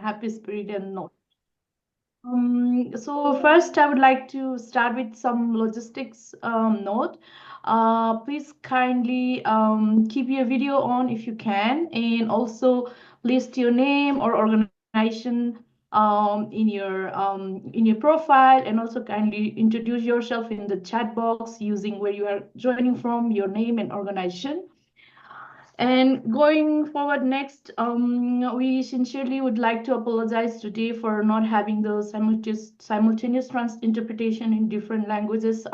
happy spirit and note. So first, I would like to start with some logistics note. Please kindly keep your video on if you can, and also list your name or organization in your profile, and also kindly introduce yourself in the chat box using where you are joining from, your name and organization. And going forward next, we sincerely would like to apologize today for not having the simultaneous interpretation in different languages,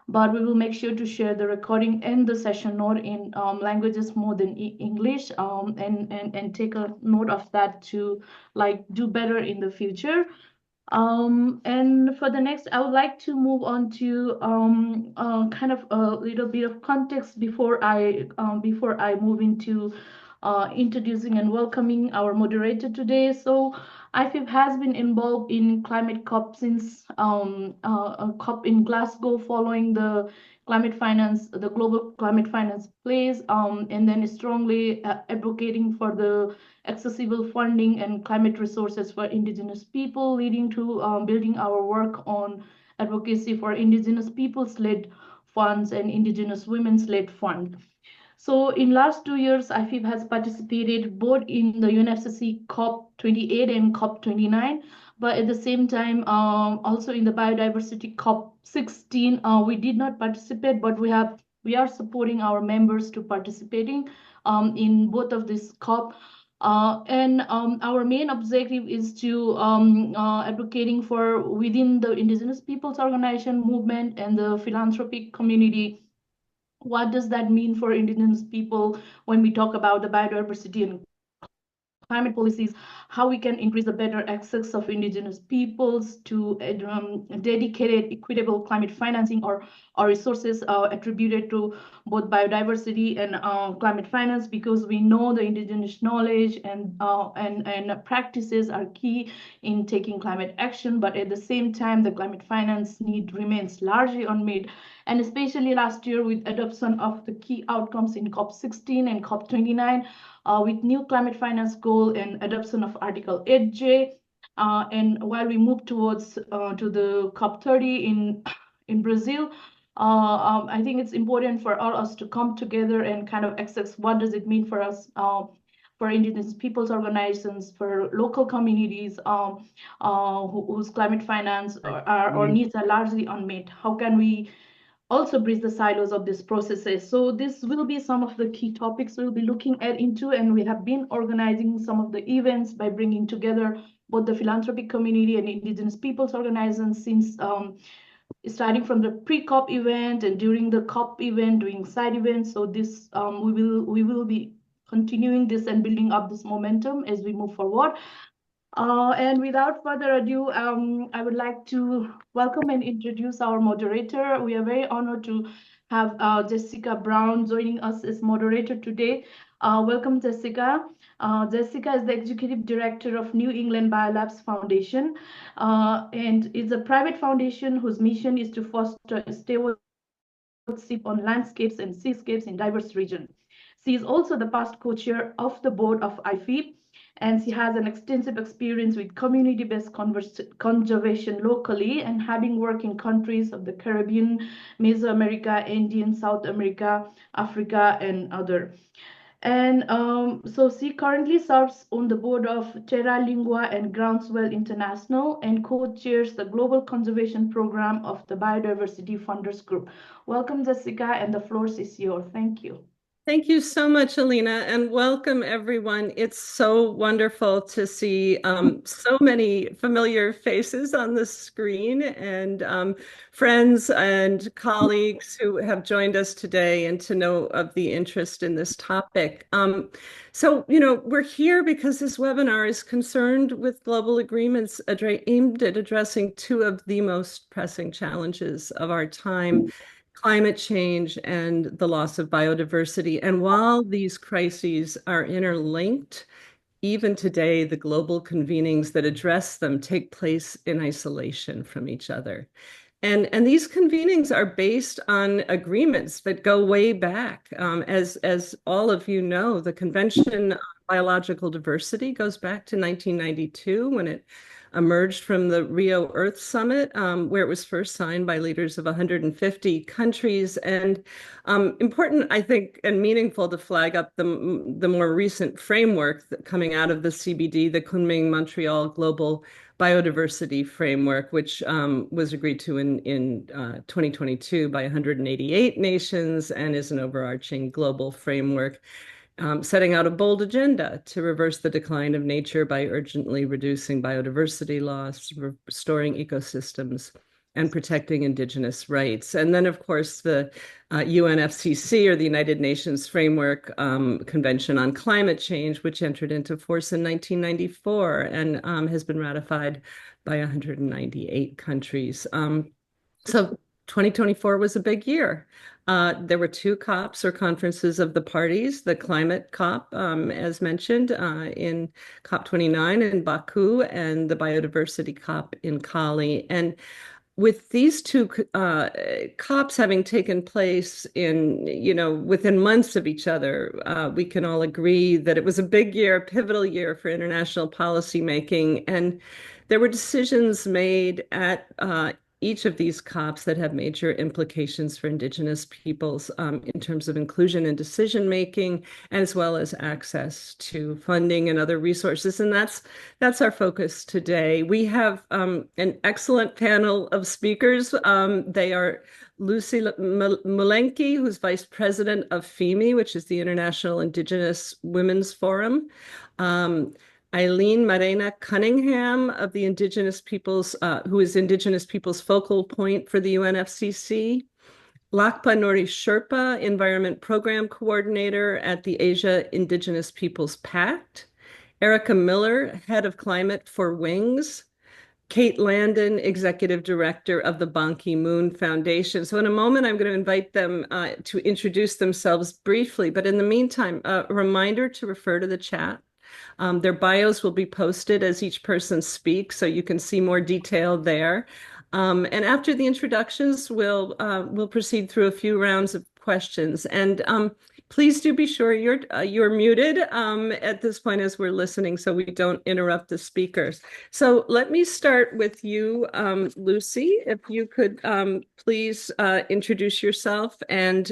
but we will make sure to share the recording and the session note in languages more than English, and take a note of that to like do better in the future. And for the next, I would like to move on to kind of a little bit of context before I move into introducing and welcoming our moderator today. So IFIP has been involved in climate COP since a COP in Glasgow following the global climate finance plays, and then strongly advocating for the accessible funding and climate resources for Indigenous people, leading to building our work on advocacy for Indigenous peoples-led funds and Indigenous women's-led fund. So in last 2 years, IFIP has participated both in the UNFCCC COP28 and COP29, but at the same time, also in the biodiversity COP16, we did not participate, but we are supporting our members to participating in both of this COP. And our main objective is to advocating for within the Indigenous Peoples Organization movement and the philanthropic community. What does that mean for Indigenous people when we talk about the biodiversity and climate policies, how we can increase the better access of Indigenous peoples to dedicated, equitable climate financing or resources attributed to both biodiversity and climate finance, because we know the Indigenous knowledge and practices are key in taking climate action, but at the same time, the climate finance need remains largely unmet. And especially last year with adoption of the key outcomes in COP16 and COP29, with new climate finance goal and adoption of Article 8J. And while we move towards to the COP30 in Brazil, I think it's important for all us to come together and kind of access what does it mean for us, for Indigenous peoples organizations, for local communities whose climate finance or needs are largely unmet. How can we also bridge the silos of these processes? So this will be some of the key topics we'll be looking at into, and we have been organizing some of the events by bringing together both the philanthropic community and Indigenous peoples organizations since starting from the pre-COP event and during the COP event, doing side events. So this we will be continuing this and building up this momentum as we move forward. And without further ado, I would like to welcome and introduce our moderator. We are very honored to have Jessica Brown joining us as moderator today. Welcome, Jessica. Jessica is the Executive Director of New England Biolabs Foundation, and it's a private foundation whose mission is to foster stewardship on landscapes and seascapes in diverse regions. She is also the past co-chair of the board of IFIP, and she has an extensive experience with community-based conservation locally, and having worked in countries of the Caribbean, Mesoamerica, Indian, South America, Africa, and other. And so she currently serves on the board of Terra Lingua and Groundswell International and co-chairs the Global Conservation Program of the Biodiversity Funders Group. Welcome, Jessica, and the floor is yours. Thank you. Thank you so much, Alina, and welcome everyone. It's so wonderful to see so many familiar faces on the screen, and friends and colleagues who have joined us today, and to know of the interest in this topic. So, we're here because this webinar is concerned with global agreements aimed at addressing two of the most pressing challenges of our time: climate change and the loss of biodiversity. And while these crises are interlinked, even today, the global convenings that address them take place in isolation from each other. And these convenings are based on agreements that go way back. As all of you know, the Convention on biological diversity goes back to 1992 when it emerged from the Rio Earth Summit, where it was first signed by leaders of 150 countries. And important, I think, and meaningful to flag up the more recent framework coming out of the CBD, the Kunming-Montreal Global Biodiversity Framework, which was agreed to in 2022 by 188 nations and is an overarching global framework. Setting out a bold agenda to reverse the decline of nature by urgently reducing biodiversity loss, restoring ecosystems, and protecting indigenous rights. And then, of course, the UNFCCC, or the United Nations Framework Convention on Climate Change, which entered into force in 1994 and has been ratified by 198 countries. So 2024 was a big year. There were two COPs, or conferences of the parties, the climate COP, as mentioned, in COP29 in Baku, and the biodiversity COP in Cali. And with these two COPs having taken place within months of each other, we can all agree that it was a big year, a pivotal year for international policymaking. And there were decisions made at each of these COPs that have major implications for Indigenous peoples in terms of inclusion and decision making, as well as access to funding and other resources. And that's our focus today. We have an excellent panel of speakers. They are Lucy Mulenki, who's Vice President of FEMI, which is the International Indigenous Women's Forum. Eileen Marina Cunningham of the Indigenous Peoples, who is Indigenous Peoples Focal Point for the UNFCCC. Lakpa Nori Sherpa, Environment Program Coordinator at the Asia Indigenous Peoples Pact. Erica Miller, Head of Climate for WINGS. Kate Landon, Executive Director of the Ban Ki-moon Foundation. So in a moment, I'm going to invite them to introduce themselves briefly. But in the meantime, a reminder to refer to the chat. Their bios will be posted as each person speaks, so you can see more detail there. And after the introductions, we'll proceed through a few rounds of questions. And please do be sure you're muted at this point as we're listening, so we don't interrupt the speakers. So let me start with you, Lucy. If you could please introduce yourself and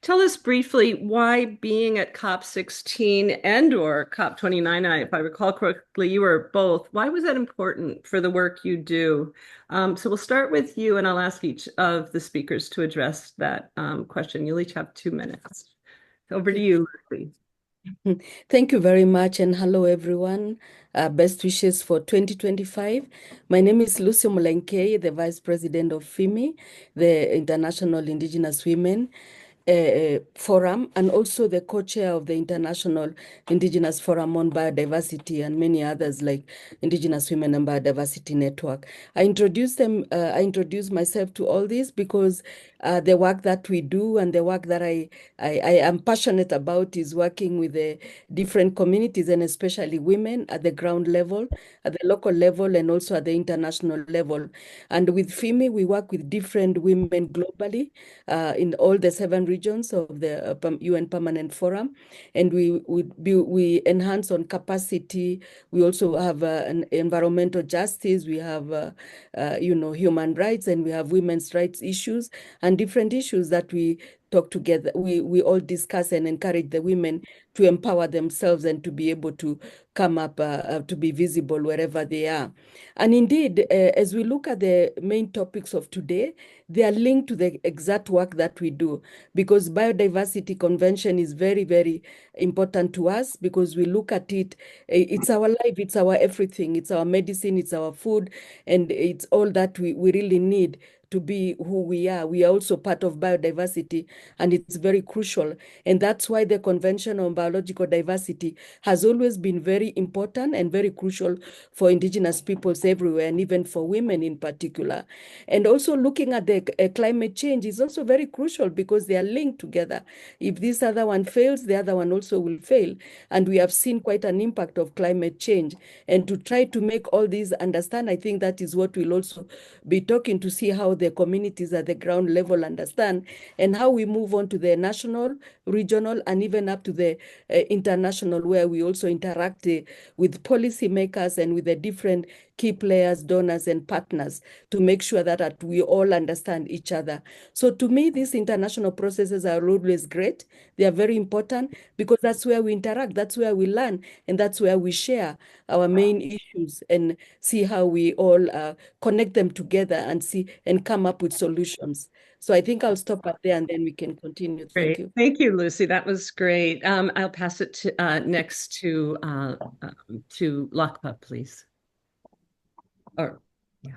tell us briefly why being at COP16 and/or COP29, if I recall correctly, you were both. Why was that important for the work you do? So we'll start with you, and I'll ask each of the speakers to address that question. You'll each have 2 minutes. Over to you, Lucy. Thank you very much, and hello, everyone. Best wishes for 2025. My name is Lucy Mulenke, the Vice President of FEMI, the International Indigenous Women Forum, and also the co-chair of the International Indigenous Forum on Biodiversity and many others like Indigenous Women and Biodiversity Network. I introduced myself to all this because the work that we do and the work that I am passionate about is working with the different communities, and especially women at the ground level, at the local level, and also at the international level. And with FEMI, we work with different women globally in all the 7 regions of the UN Permanent Forum. And we enhance on capacity. We also have an environmental justice. We have, human rights, and we have women's rights issues and different issues that we talk together. We all discuss and encourage the women to empower themselves and to be able to come up, to be visible wherever they are. And indeed, as we look at the main topics of today, they are linked to the exact work that we do, because biodiversity convention is very, very important to us, because we look at it, it's our life, it's our everything, it's our medicine, it's our food, and it's all that we really need to be who we are. We are also part of biodiversity, and it's very crucial. And that's why the Convention on Biological Diversity has always been very important and very crucial for Indigenous peoples everywhere, and even for women in particular. And also looking at the climate change is also very crucial, because they are linked together. If this other one fails, the other one also will fail. And we have seen quite an impact of climate change. And to try to make all these understand, I think that is what we'll also be talking to see how the communities at the ground level understand, and how we move on to the national, regional, and even up to the international, where we also interact with policymakers and with the different key players, donors, and partners to make sure that we all understand each other. So to me, these international processes are always great. They are very important because that's where we interact, that's where we learn, and that's where we share our main issues and see how we all connect them together and see and come up with solutions. So I think I'll stop at there and then we can continue. Thank Great. you. Thank you, Lucy. That was great. I'll pass it to next to Lakpa, please. Or yeah.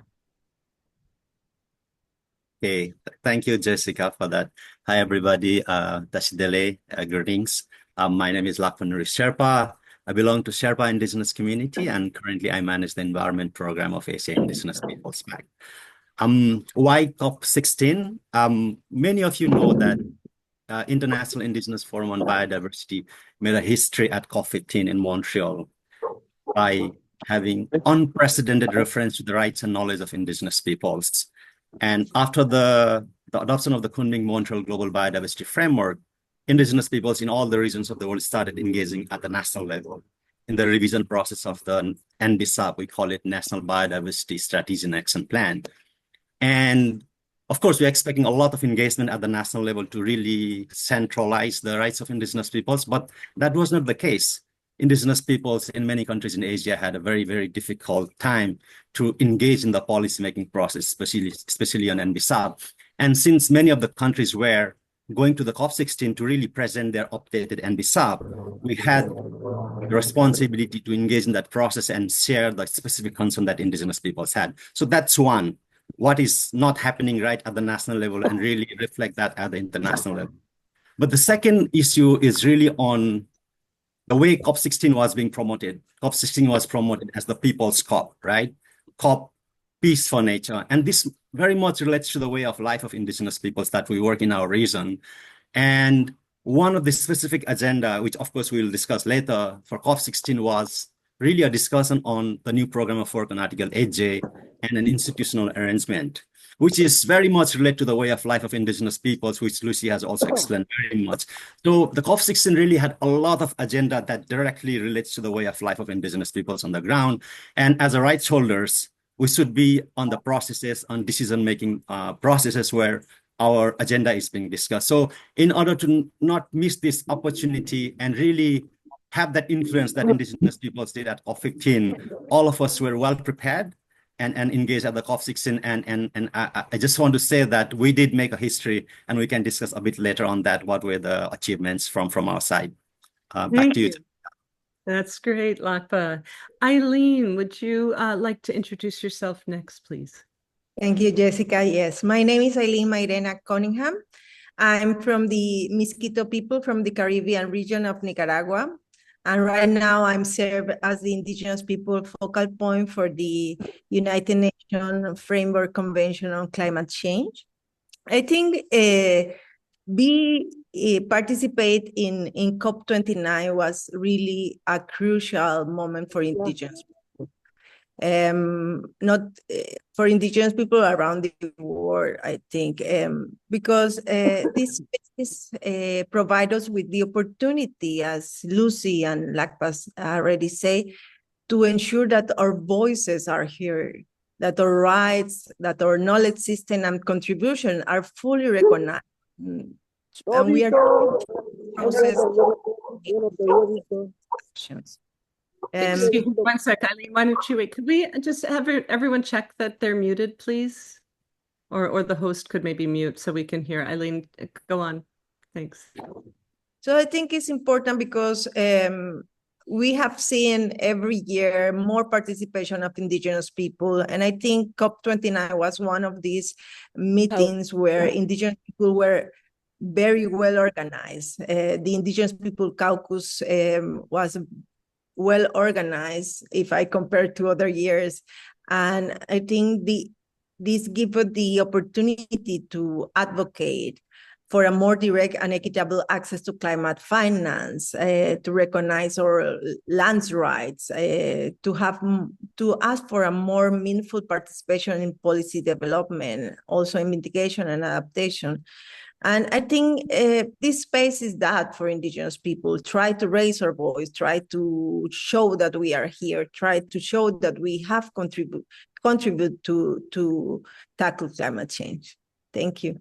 Okay, thank you, Jessica, for that. Hi, everybody. Tashidele, greetings. My name is Lakpan Sherpa. I belong to Sherpa Indigenous community, and currently I manage the environment program of Asia Indigenous Peoples Bank. Why COP16? Many of you know that International Indigenous Forum on Biodiversity made a history at COP15 in Montreal by having unprecedented reference to the rights and knowledge of Indigenous peoples. And after the adoption of the Kunming Montreal Global Biodiversity Framework, Indigenous peoples in all the regions of the world started engaging at the national level in the revision process of the NBSAP. We call it National Biodiversity Strategy and Action Plan. And of course, we're expecting a lot of engagement at the national level to really centralize the rights of Indigenous peoples, but that was not the case. Indigenous peoples in many countries in Asia had a very, very difficult time to engage in the policymaking process, especially on NBSAP. And since many of the countries were going to the COP16 to really present their updated NBSAP, we had the responsibility to engage in that process and share the specific concern that Indigenous peoples had. So that's one. What is not happening right at the national level and really reflect that at the international level. But the second issue is really on the way COP16 was being promoted. COP16 was promoted as the People's COP, right? COP, peace for nature. And this very much relates to the way of life of Indigenous peoples that we work in our region. And one of the specific agenda, which of course we'll discuss later for COP16, was really a discussion on the new program of work on Article 8J and an institutional arrangement, which is very much related to the way of life of Indigenous peoples, which Lucy has also explained very much. So the COP16 really had a lot of agenda that directly relates to the way of life of Indigenous peoples on the ground. And as a rights holders, we should be on the processes, on decision-making processes where our agenda is being discussed. So in order to not miss this opportunity and really have that influence that Indigenous peoples did at COP15, all of us were well prepared and engaged at the COP16. And I just want to say that we did make a history, and we can discuss a bit later on that, what were the achievements from our side. Back to you. That's great, Lakpa. Eileen, would you like to introduce yourself next, please? Thank you, Jessica. Yes, my name is Eileen Mairena Cunningham. I'm from the Miskito people from the Caribbean region of Nicaragua. And right now I'm served as the Indigenous People focal point for the United Nations Framework Convention on Climate Change. I think participate in COP29 was really a crucial moment for Indigenous people. Not for Indigenous people around the world, I think, because this provide us with the opportunity, as Lucy and Lakpa already say, to ensure that our voices are heard, that our rights, that our knowledge system and contribution are fully recognized. And we are process actions. Excuse me 1 sec, Eileen, why don't you wait? Could we just have everyone check that they're muted, please? Or the host could maybe mute so we can hear. Eileen, go on. Thanks. So I think it's important because we have seen every year more participation of Indigenous people. And I think COP29 was one of these meetings where Indigenous people were very well organized. The Indigenous Peoples Caucus was well organized if I compare to other years. And I think this gives us the opportunity to advocate for a more direct and equitable access to climate finance, to recognize our lands rights, to ask for a more meaningful participation in policy development, also in mitigation and adaptation. And I think this space is that for Indigenous people. Try to raise our voice, try to show that we are here, try to show that we have contribute to tackle climate change. Thank you.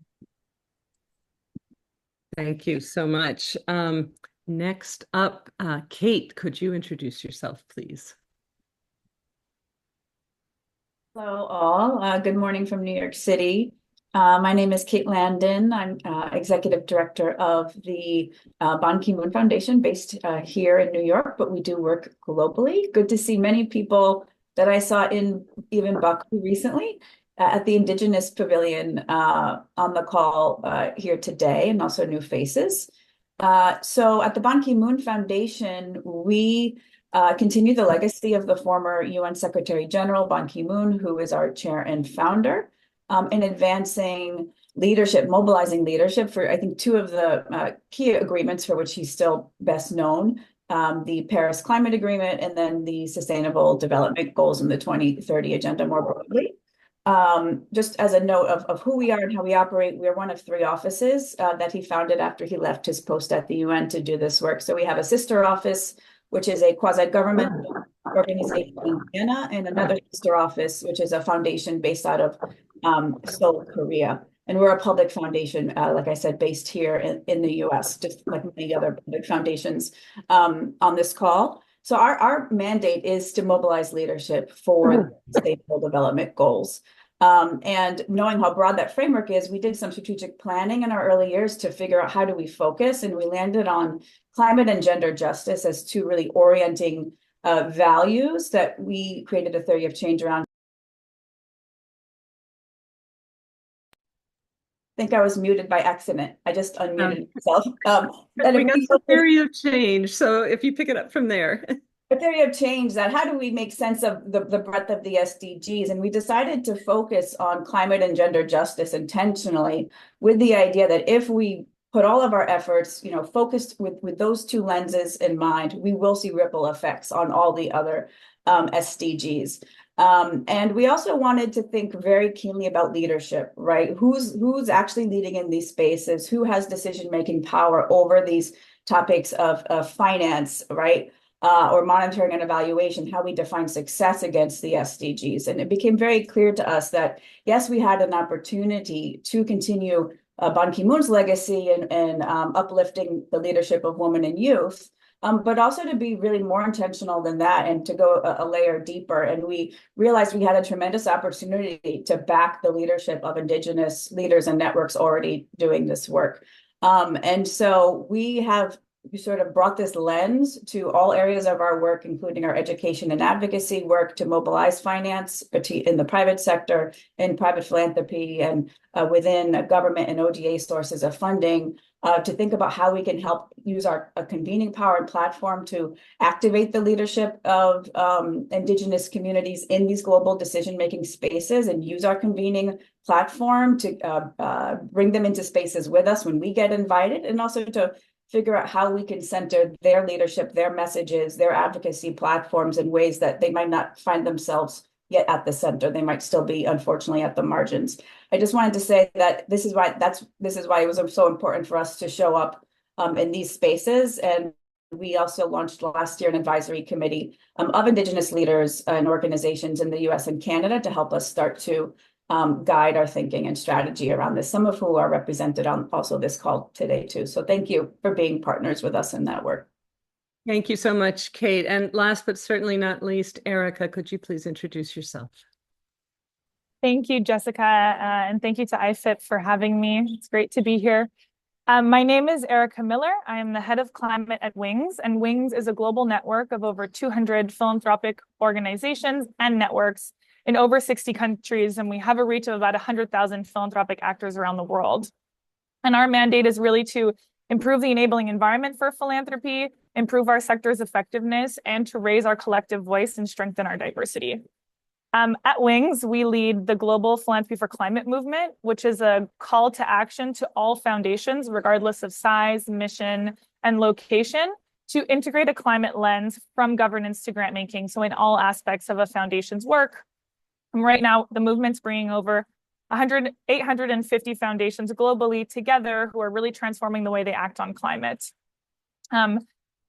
Thank you so much. Next up, Kate, could you introduce yourself, please? Hello, all. Good morning from New York City. My name is Kate Landon. I'm Executive Director of the Ban Ki-moon Foundation based here in New York, but we do work globally. Good to see many people that I saw in even Baku recently at the Indigenous Pavilion on the call here today, and also new faces. So at the Ban Ki-moon Foundation, we continue the legacy of the former UN Secretary General Ban Ki-moon, who is our chair and founder, in advancing leadership, mobilizing leadership for, I think, two of the key agreements for which he's still best known, the Paris Climate Agreement and then the Sustainable Development Goals and the 2030 Agenda more broadly. Just as a note of who we are and how we operate, we are one of 3 offices that he founded after he left his post at the UN to do this work. So we have a sister office, which is a quasi-government organization in Vienna, and another sister office, which is a foundation based out of Seoul, Korea. And we're a public foundation, like I said, based here in the US, just like many other public foundations on this call. So our mandate is to mobilize leadership for sustainable development goals. And knowing how broad that framework is, we did some strategic planning in our early years to figure out how do we focus, and we landed on climate and gender justice as 2 really orienting values that we created a theory of change around. I think I was muted by accident. I just unmuted myself. We got the theory of change, so if you pick it up from there. The theory of change, that how do we make sense of the breadth of the SDGs? And we decided to focus on climate and gender justice intentionally, with the idea that if we put all of our efforts, focused with those 2 lenses in mind, we will see ripple effects on all the other SDGs. And we also wanted to think very keenly about leadership, right? Who's actually leading in these spaces? Who has decision-making power over these topics of finance, right? Or monitoring and evaluation, how we define success against the SDGs. And it became very clear to us that, yes, we had an opportunity to continue Ban Ki-moon's legacy and uplifting the leadership of women and youth, but also to be really more intentional than that and to go a layer deeper. And we realized we had a tremendous opportunity to back the leadership of Indigenous leaders and networks already doing this work. And so we sort of brought this lens to all areas of our work, including our education and advocacy work, to mobilize finance in the private sector, in private philanthropy, and within government and ODA sources of funding, to think about how we can help use our convening power and platform to activate the leadership of Indigenous communities in these global decision-making spaces, and use our convening platform to bring them into spaces with us when we get invited, and also to figure out how we can center their leadership, their messages, their advocacy platforms in ways that they might not find themselves yet at the center. They might still be, unfortunately, at the margins. I just wanted to say that this is why it was so important for us to show up in these spaces. And we also launched last year an advisory committee of Indigenous leaders and organizations in the US and Canada to help us start to guide our thinking and strategy around this, some of who are represented on also this call today too. So thank you for being partners with us in that work. Thank you so much, Kate. And last but certainly not least, Erica, could you please introduce yourself? Thank you, Jessica, and thank you to IFIP for having me. It's great to be here. My name is Erica Miller. I am the head of climate at WINGS, and WINGS is a global network of over 200 philanthropic organizations and networks in over 60 countries, and we have a reach of about 100,000 philanthropic actors around the world. And our mandate is really to improve the enabling environment for philanthropy, improve our sector's effectiveness, and to raise our collective voice and strengthen our diversity. At Wings, we lead the Global Philanthropy for Climate movement, which is a call to action to all foundations, regardless of size, mission, and location, to integrate a climate lens from governance to grant making, so in all aspects of a foundation's work. And right now, the movement's bringing over 850 foundations globally together who are really transforming the way they act on climate.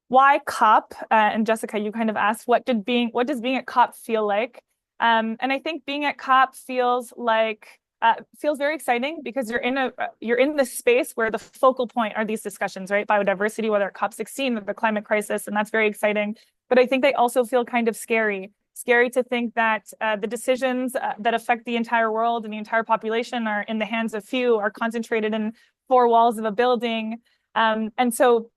Why COP? And Jessica, you kind of asked, what does being at COP feel like? And I think being at COP feels very exciting because you're in the space where the focal point are these discussions, right? Biodiversity, whether COP16 or the climate crisis, and that's very exciting. But I think they also feel kind of scary to think that the decisions that affect the entire world and the entire population are in the hands of few, are concentrated in four walls of a building. And so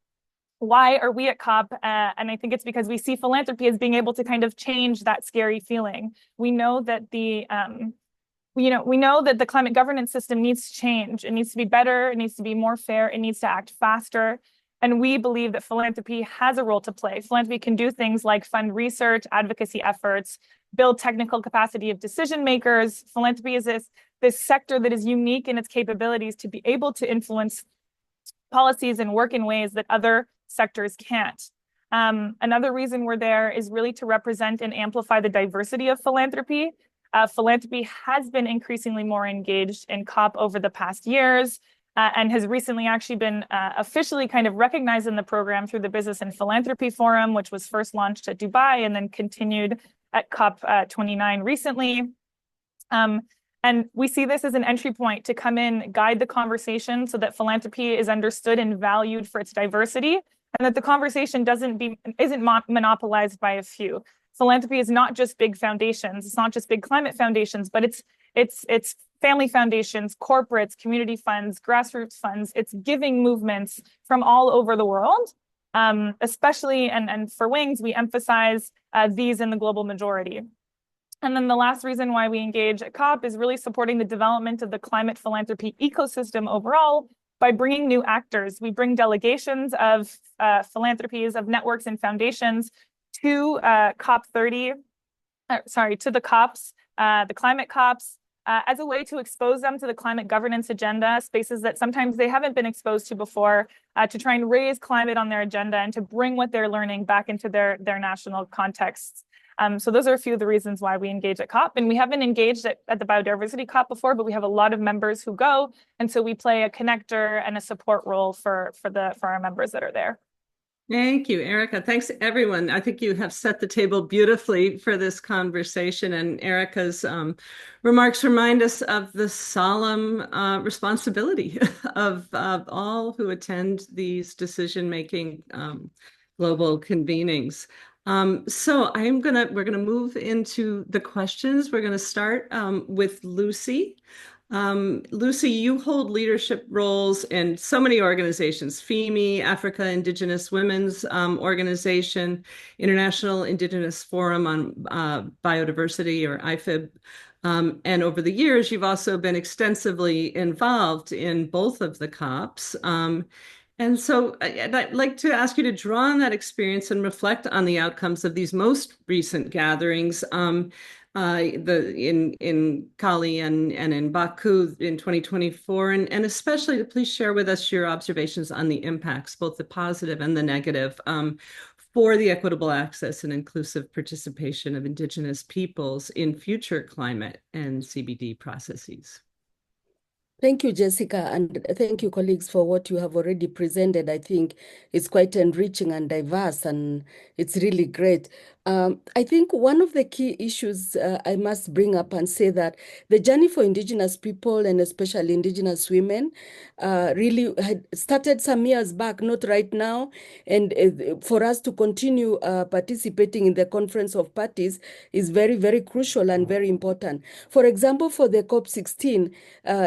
why are we at COP? And I think it's because we see philanthropy as being able to kind of change that scary feeling. We know that the climate governance system needs to change. It needs to be better. It needs to be more fair. It needs to act faster. And we believe that philanthropy has a role to play. Philanthropy can do things like fund research, advocacy efforts, build technical capacity of decision makers. Philanthropy is this sector that is unique in its capabilities to be able to influence policies and work in ways that other sectors can't. Another reason we're there is really to represent and amplify the diversity of philanthropy. Philanthropy has been increasingly more engaged in COP over the past years and has recently actually been officially kind of recognized in the program through the Business and Philanthropy Forum, which was first launched at Dubai and then continued at COP29 recently. And we see this as an entry point to come in, guide the conversation so that philanthropy is understood and valued for its diversity, and that the conversation isn't monopolized by a few. Philanthropy is not just big foundations, it's not just big climate foundations, but it's family foundations, corporates, community funds, grassroots funds, it's giving movements from all over the world. Especially, and for Wings, we emphasize these in the global majority. And then the last reason why we engage at COP is really supporting the development of the climate philanthropy ecosystem overall by bringing new actors. We bring delegations of philanthropies, of networks and foundations to to the COPs, the climate COPs, as a way to expose them to the climate governance agenda, spaces that sometimes they haven't been exposed to before, to try and raise climate on their agenda and to bring what they're learning back into their national contexts. So those are a few of the reasons why we engage at COP. And we haven't engaged at the biodiversity COP before, but we have a lot of members who go. And so we play a connector and a support role for our members that are there. Thank you, Erica. Thanks, everyone. I think you have set the table beautifully for this conversation. And Erica's remarks remind us of the solemn responsibility of all who attend these decision-making global convenings. So we're gonna move into the questions. We're gonna start with Lucy. Lucy, you hold leadership roles in so many organizations: FEMI, Africa Indigenous Women's Organization, International Indigenous Forum on Biodiversity, or IFIB. And over the years, you've also been extensively involved in both of the COPs. And so I'd like to ask you to draw on that experience and reflect on the outcomes of these most recent gatherings in Cali and in Baku in 2024, and especially to please share with us your observations on the impacts, both the positive and the negative, for the equitable access and inclusive participation of Indigenous peoples in future climate and CBD processes. Thank you, Jessica, and thank you, colleagues, for what you have already presented. I think it's quite enriching and diverse, and it's really great. I think one of the key issues I must bring up and say that the journey for Indigenous people, and especially Indigenous women, really had started some years back, not right now. And for us to continue participating in the Conference of Parties is very, very crucial and very important. For example, for the COP16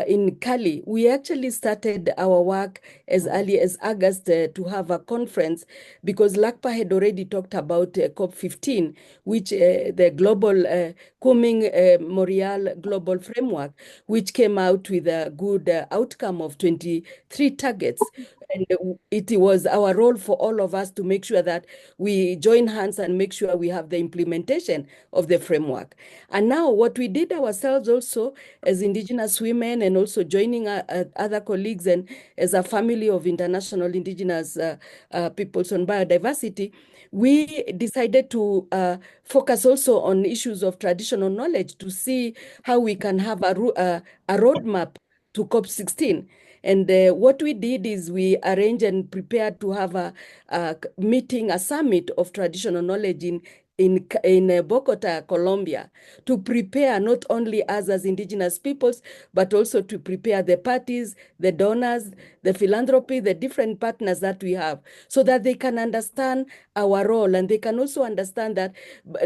in Cali, we actually started our work as early as August to have a conference, because LACPA had already talked about COP15, which the global Kunming-Montreal global framework, which came out with a good outcome of 23 targets. And it was our role for all of us to make sure that we join hands and make sure we have the implementation of the framework. And now what we did ourselves also as Indigenous women, and also joining other colleagues and as a family of international Indigenous peoples on biodiversity, we decided to focus also on issues of traditional knowledge to see how we can have a roadmap to COP16. And what we did is we arranged and prepared to have a meeting, a summit of traditional knowledge in Bogota, Colombia, to prepare not only us as Indigenous peoples, but also to prepare the parties, the donors, the philanthropy, the different partners that we have, so that they can understand our role. And they can also understand that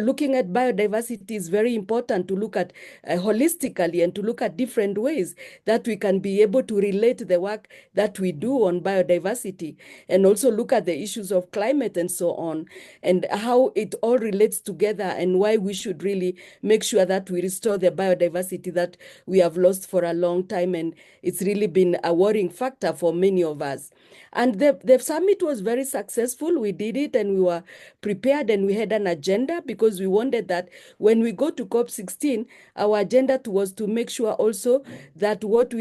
looking at biodiversity is very important to look at holistically and to look at different ways that we can be able to relate the work that we do on biodiversity, and also look at the issues of climate and so on, and how it all relates together, and why we should really make sure that we restore the biodiversity that we have lost for a long time. And it's really been a worrying factor for many of us. And the summit was very successful. We did it and we were prepared, and we had an agenda because we wanted that when we go to COP16, our agenda was to make sure also that what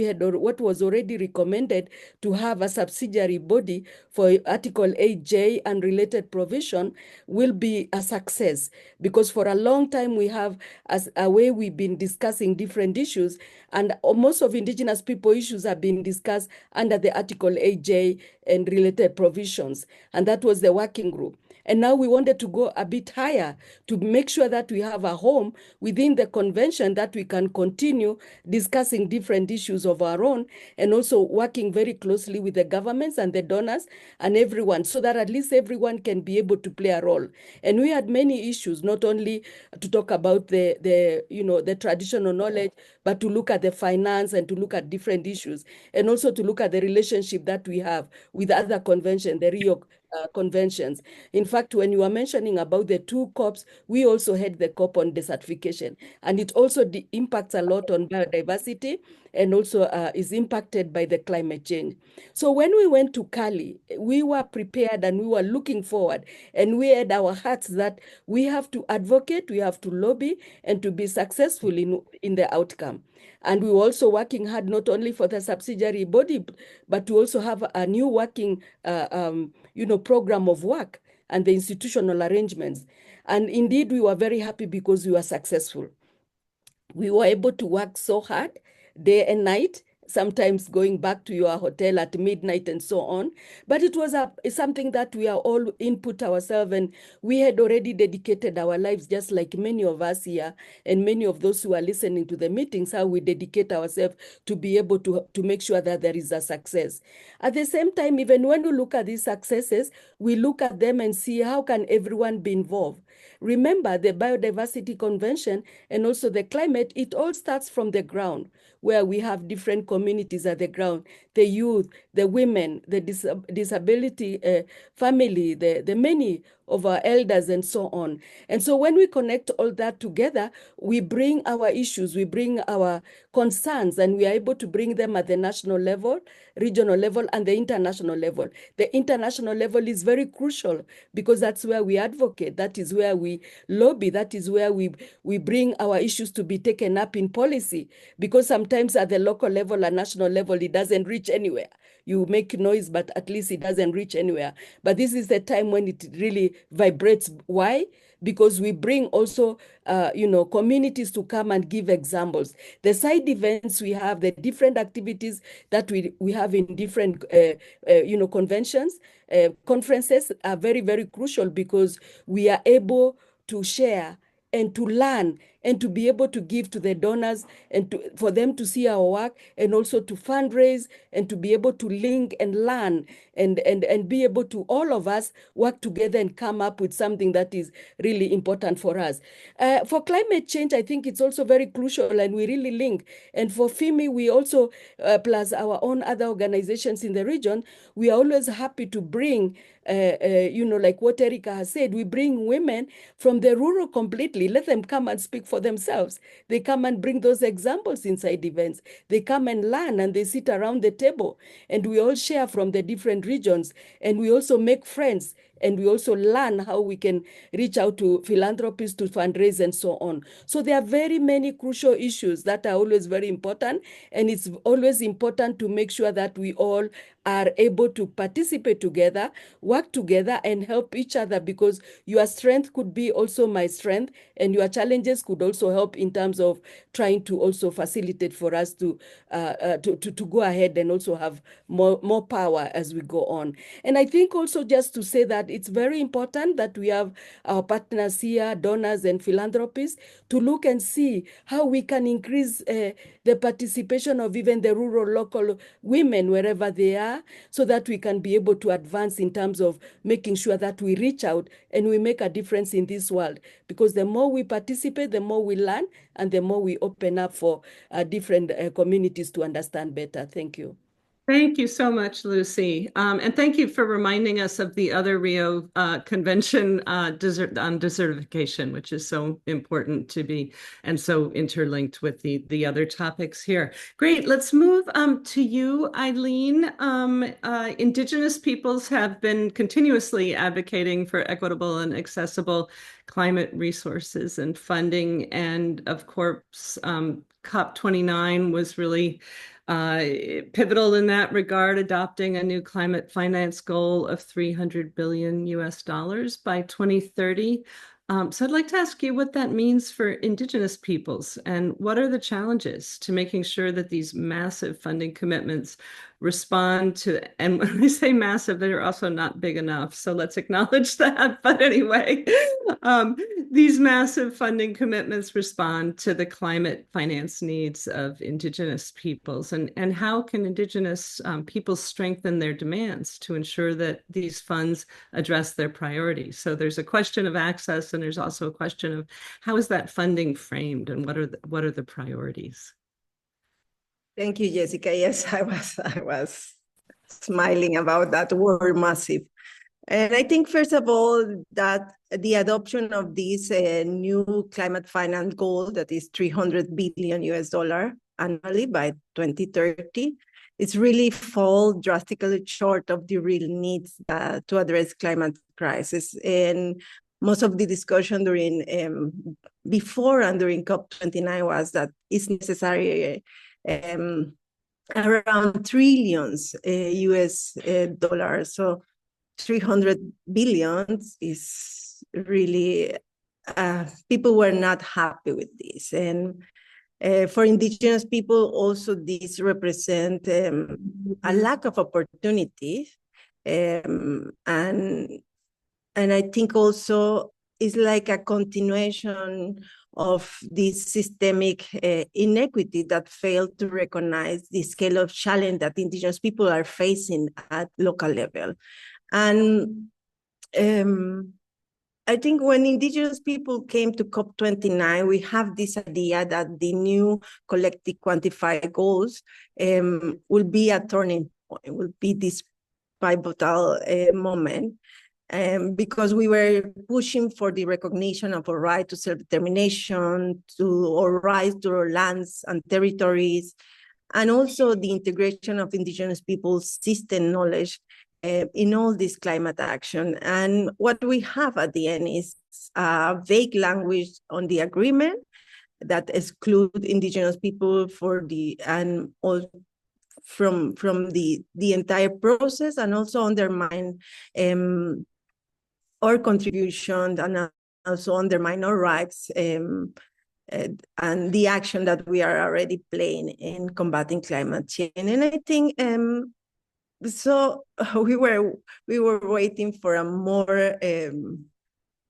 was already recommended, to have a subsidiary body for Article 8J and related provision, will be a success. Because for a long time we have, as a way we've been discussing different issues, and most of Indigenous people issues have been discussed under the Article 8J and related provisions. And that was the working group. And now we wanted to go a bit higher to make sure that we have a home within the convention, that we can continue discussing different issues of our own, and also working very closely with the governments and the donors and everyone, so that at least everyone can be able to play a role. And we had many issues, not only to talk about the traditional knowledge, but to look at the finance and to look at different issues, and also to look at the relationship that we have with other conventions, the Rio conventions. In fact, when you were mentioning about the two COPs, we also had the COP on desertification, and it also impacts a lot on biodiversity, and also is impacted by the climate change. So when we went to Cali, we were prepared and we were looking forward, and we had our hearts that we have to advocate, we have to lobby, and to be successful in the outcome. And we were also working hard not only for the subsidiary body, but to also have a new working program of work and the institutional arrangements. And indeed, we were very happy because we were successful. We were able to work so hard, day and night, sometimes going back to your hotel at midnight and so on. But it was something that we are all input ourselves, and we had already dedicated our lives, just like many of us here and many of those who are listening to the meetings, how we dedicate ourselves to be able to make sure that there is a success. At the same time, even when we look at these successes, we look at them and see how can everyone be involved. Remember, the Biodiversity Convention and also the climate, it all starts from the ground, where we have different communities at the ground, the youth, the women, the disability family, the many of our elders and so on. And so when we connect all that together, we bring our issues, we bring our concerns, and we are able to bring them at the national level, regional level, and the international level. The international level is very crucial because that's where we advocate, that is where we lobby, that is where we bring our issues to be taken up in policy, because sometimes at the local level and national level, it doesn't reach anywhere. You make noise, but at least it doesn't reach anywhere. But this is the time when it really vibrates. Why? Because we bring also, communities to come and give examples. The side events we have, the different activities that we have in different, conventions, conferences are very, very crucial, because we are able to share and to learn and to be able to give to the donors, and for them to see our work, and also to fundraise and to be able to link and learn and be able to, all of us, work together and come up with something that is really important for us. For climate change, I think it's also very crucial, and we really link. And for FIMI, we also, plus our own other organizations in the region, we are always happy to bring like what Erica has said, we bring women from the rural completely. Let them come and speak for themselves. They come and bring those examples inside events. They come and learn, and they sit around the table, and we all share from the different regions, and we also make friends, and we also learn how we can reach out to philanthropists to fundraise and so on. So there are very many crucial issues that are always very important, and it's always important to make sure that we all are able to participate together, work together, and help each other, because your strength could be also my strength, and your challenges could also help in terms of trying to also facilitate for us to go ahead and also have more power as we go on. And I think also just to say that it's very important that we have our partners here, donors and philanthropists, to look and see how we can increase the participation of even the rural local women wherever they are, so that we can be able to advance in terms of making sure that we reach out and we make a difference in this world. Because the more we participate, the more we learn, and the more we open up for different communities to understand better. Thank you. Thank you so much, Lucy. And thank you for reminding us of the other Rio Convention on desertification, which is so important to be, and so interlinked with the other topics here. Great, let's move to you, Eileen. Indigenous peoples have been continuously advocating for equitable and accessible climate resources and funding. And of course, COP29 was really pivotal in that regard, adopting a new climate finance goal of $300 billion by 2030. So I'd like to ask you what that means for Indigenous peoples, and what are the challenges to making sure that these massive funding commitments respond to, and when I say massive, they're also not big enough. So let's acknowledge that. But anyway, these massive funding commitments respond to the climate finance needs of Indigenous peoples, and how can Indigenous peoples strengthen their demands to ensure that these funds address their priorities? So there's a question of access, and there's also a question of how is that funding framed, and what are the priorities? Thank you, Jessica. Yes, I was smiling about that word, massive. And I think, first of all, that the adoption of this new climate finance goal that is $300 billion annually by 2030, it's really fall drastically short of the real needs to address climate crisis. And most of the discussion before and during COP29 was that it's necessary around trillions US dollars. So 300 billion is really, people were not happy with this. And for Indigenous people, also this represent a lack of opportunity. And I think also it's like a continuation of this systemic inequity that failed to recognize the scale of challenge that Indigenous people are facing at local level. And I think when Indigenous people came to COP29, we have this idea that the new collective quantified goals will be a turning point, will be this pivotal moment. Because we were pushing for the recognition of our right to self-determination, to our rights to our lands and territories, and also the integration of Indigenous people's system knowledge in all this climate action. And what we have at the end is vague language on the agreement that exclude Indigenous people from the entire process, and also undermine our contribution, and also undermine our rights and the action that we are already playing in combating climate change. And I think so we were waiting for a more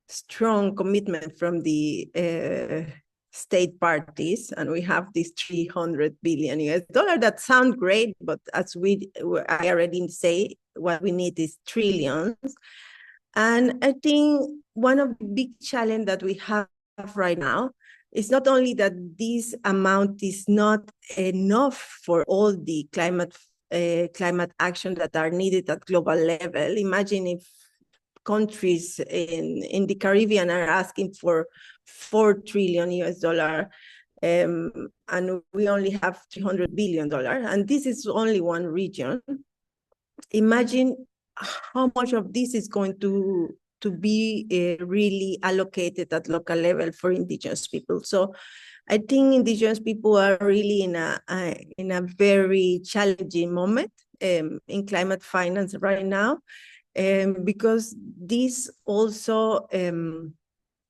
strong commitment from the state parties, and we have this $300 billion that sound great, but as I already say, what we need is trillions. And I think one of the big challenges that we have right now is not only that this amount is not enough for all the climate climate action that are needed at global level. Imagine if countries in the Caribbean are asking for $4 trillion US, and we only have $300 billion, and this is only one region. Imagine how much of this is going to be really allocated at local level for indigenous people. So I think indigenous people are really in a very challenging moment in climate finance right now, because this also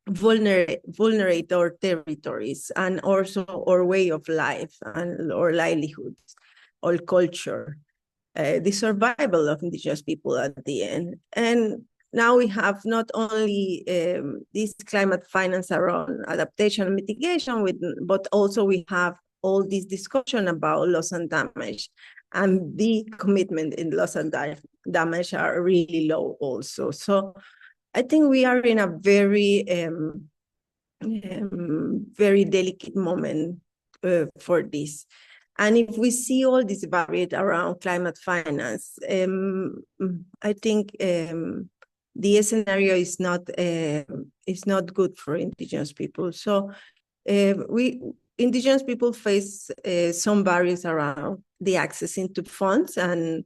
vulnerate our territories and also our way of life and our livelihoods, our culture, the survival of indigenous people at the end. And now we have not only this climate finance around adaptation and mitigation, but also we have all this discussion about loss and damage. And the commitment in loss and damage are really low also. So I think we are in a very, very delicate moment for this. And if we see all this varied around climate finance, I think the scenario is not good for indigenous people. So indigenous people face some barriers around the access into funds, and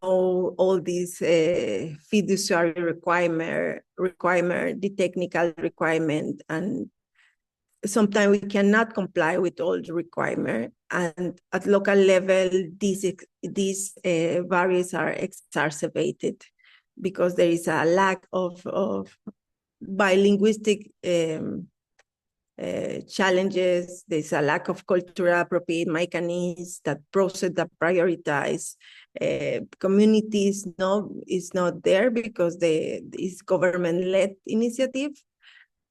all these fiduciary requirement, the technical requirement, and sometimes we cannot comply with all the requirements. And at local level, these barriers are exacerbated because there is a lack of bilinguistic challenges. There's a lack of cultural appropriate mechanisms that process, that prioritize. Communities is not there because it's government-led initiative,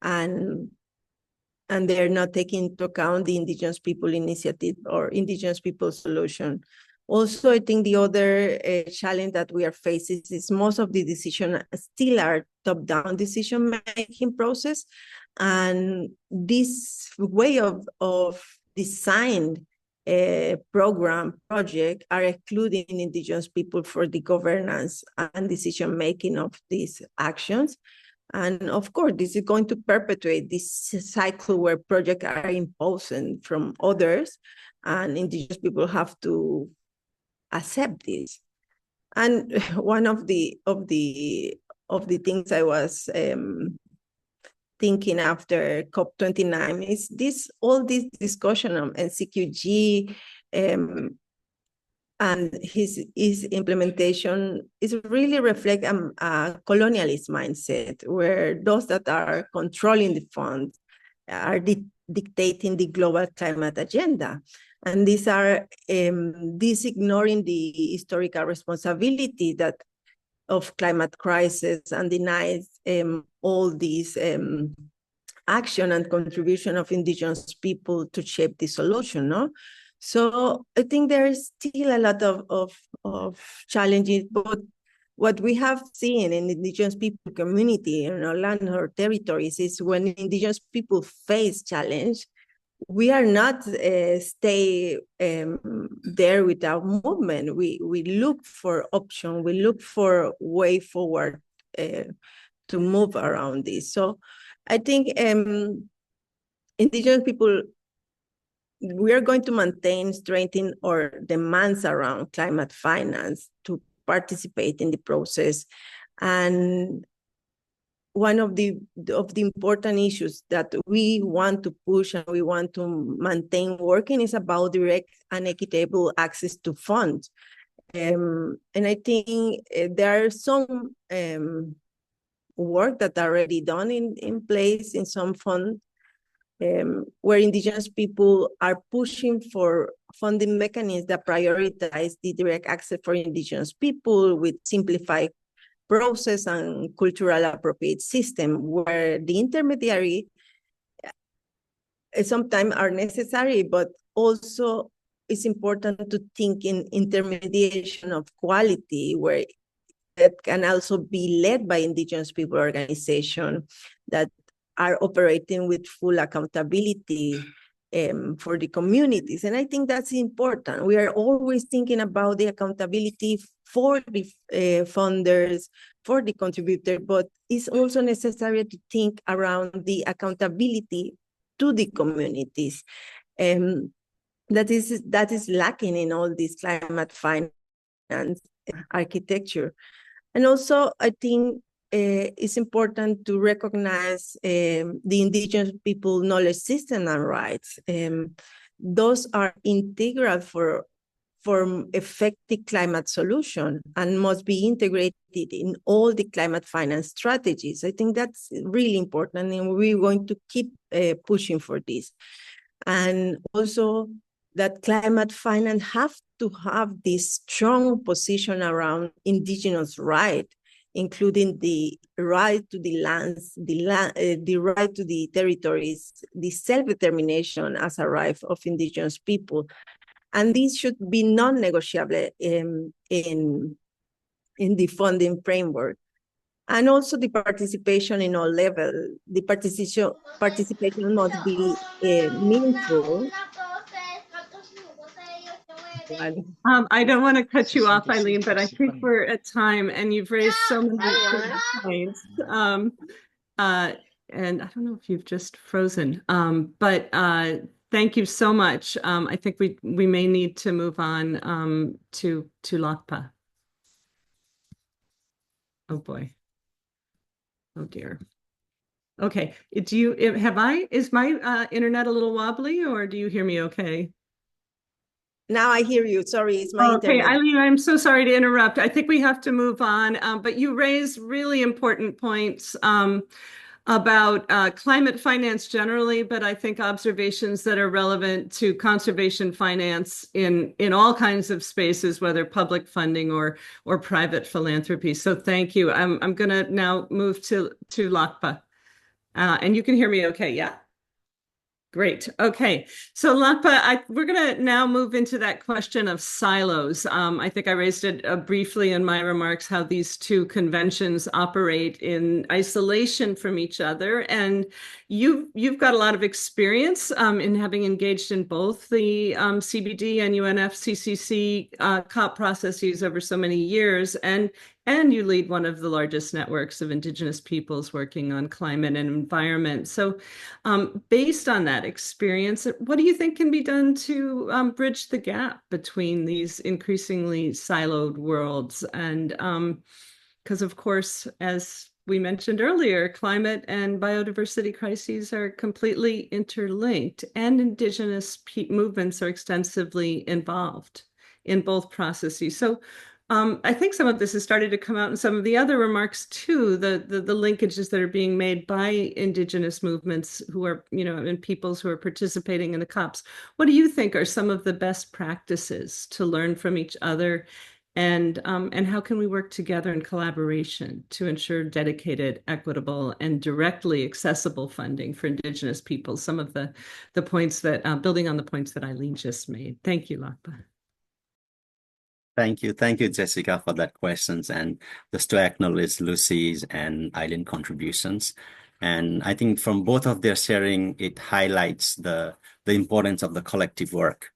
and they're not taking into account the indigenous people initiative or indigenous people solution. Also, I think the other challenge that we are facing is most of the decisions still are top-down decision-making process. And this way of design project are excluding indigenous people for the governance and decision-making of these actions. And of course, this is going to perpetuate this cycle where projects are imposed from others, and indigenous people have to accept this. And one of the things I was thinking after COP29 is all this discussion on NCQG and his implementation is really reflect a colonialist mindset, where those that are controlling the funds are dictating the global climate agenda. And these are ignoring the historical responsibility of climate crisis, and denies all these action and contribution of indigenous people to shape the solution, no? So I think there is still a lot of challenges, but what we have seen in the indigenous people community in our land or territories is when indigenous people face challenge, we are not stay there without movement. We look for option, we look for way forward to move around this. So I think indigenous people, we are going to maintain, strengthen our demands around climate finance to participate in the process. And one of the important issues that we want to push and we want to maintain working is about direct and equitable access to funds. And I think there are some work that are already done in place in some funds, where indigenous people are pushing for funding mechanisms that prioritize the direct access for indigenous people with simplified process and cultural appropriate system, where the intermediary sometimes are necessary, but also it's important to think in intermediation of quality, where that can also be led by indigenous people organizations that are operating with full accountability for the communities. And I think that's important. We are always thinking about the accountability for the funders, for the contributor, but it's also necessary to think around the accountability to the communities. That is lacking in all this climate finance architecture. And also, I think it's important to recognize the indigenous people knowledge system and rights. Those are integral for effective climate solution and must be integrated in all the climate finance strategies. I think that's really important, and we're going to keep pushing for this. And also that climate finance have to have this strong position around indigenous rights, including the right to the lands, the right to the territories, the self-determination as a right of indigenous people. And this should be non-negotiable in the funding framework. And also the participation in all levels. The participation must be meaningful. I don't want to cut you off, Eileen, but I think we're at time, and you've raised so many points. And I don't know if you've just frozen, but thank you so much. I think we may need to move on to Lakpa. Oh boy. Oh dear. Okay. Is my internet a little wobbly, or do you hear me okay? Now I hear you. Sorry, it's my internet. Okay, Eileen, I'm so sorry to interrupt. I think we have to move on, but you raised really important points about climate finance generally, but I think observations that are relevant to conservation finance in all kinds of spaces, whether public funding or private philanthropy. So thank you. I'm going to now move to Lakpa. And you can hear me okay, yeah? Great. Okay. So Lakpa, we're going to now move into that question of silos. I think I raised it briefly in my remarks, how these two conventions operate in isolation from each other. And you've got a lot of experience in having engaged in both the CBD and UNFCCC COP processes over so many years. And you lead one of the largest networks of Indigenous peoples working on climate and environment. So based on that experience, what do you think can be done to bridge the gap between these increasingly siloed worlds? And because, of course, as we mentioned earlier, climate and biodiversity crises are completely interlinked, and Indigenous movements are extensively involved in both processes. So I think some of this has started to come out in some of the other remarks too, the linkages that are being made by Indigenous movements who are, and peoples who are participating in the COPs. What do you think are some of the best practices to learn from each other? And how can we work together in collaboration to ensure dedicated, equitable, and directly accessible funding for Indigenous peoples? Some of the points that, building on the points that Eileen just made. Thank you, Lakpa. Thank you, Jessica, for that questions, and just to acknowledge Lucy's and Eileen contributions. And I think from both of their sharing, it highlights the importance of the collective work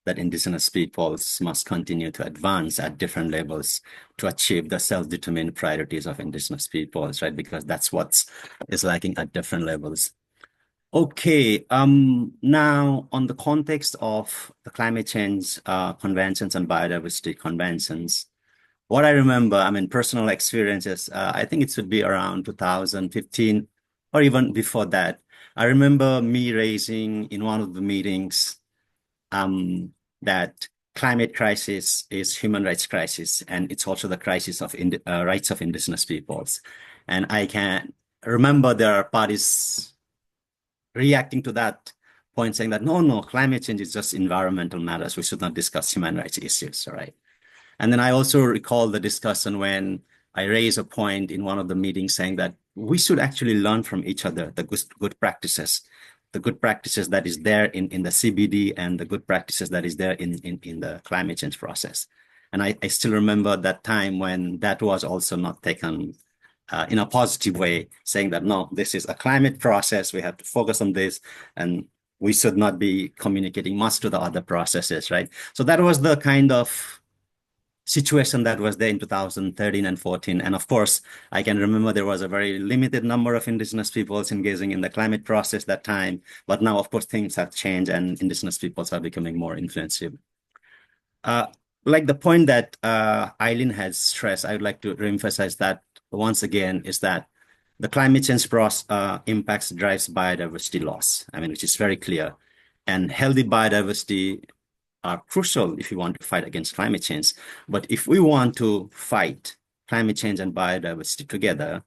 that Indigenous peoples must continue to advance at different levels to achieve the self-determined priorities of Indigenous peoples, right? Because that's what is lacking at different levels. Okay, now on the context of the climate change conventions and biodiversity conventions, what I remember, personal experiences, I think it should be around 2015 or even before that. I remember me raising in one of the meetings that climate crisis is human rights crisis, and it's also the crisis of rights of Indigenous peoples. And I can remember there are parties reacting to that point, saying that, no, climate change is just environmental matters. We should not discuss human rights issues, right? And then I also recall the discussion when I raised a point in one of the meetings saying that we should actually learn from each other, the good practices that is there in the CBD and the good practices that is there in the climate change process. And I still remember that time when that was also not taken in a positive way, saying that, no, this is a climate process. We have to focus on this. And we should not be communicating much to the other processes, right? So that was the kind of situation that was there in 2013 and 14. And of course, I can remember there was a very limited number of indigenous peoples engaging in the climate process that time. But now, of course, things have changed and indigenous peoples are becoming more influential. Like the point that Eileen has stressed, I would like to reemphasize that once again, is that the climate change impacts drives biodiversity loss, I mean, which is very clear. And healthy biodiversity are crucial if you want to fight against climate change. But if we want to fight climate change and biodiversity together,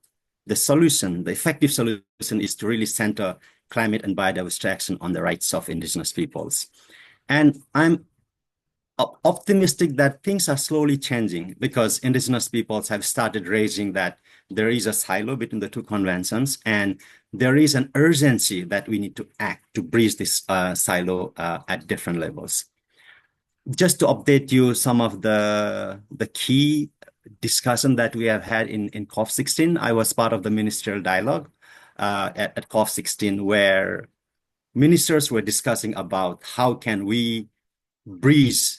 the solution, the effective solution is to really center climate and biodiversity action on the rights of indigenous peoples. And I'm optimistic that things are slowly changing because indigenous peoples have started raising that there is a silo between the two conventions and there is an urgency that we need to act to bridge this silo at different levels. Just to update you some of the key discussion that we have had in COP16, I was part of the ministerial dialogue at COP16 where ministers were discussing about how can we bridge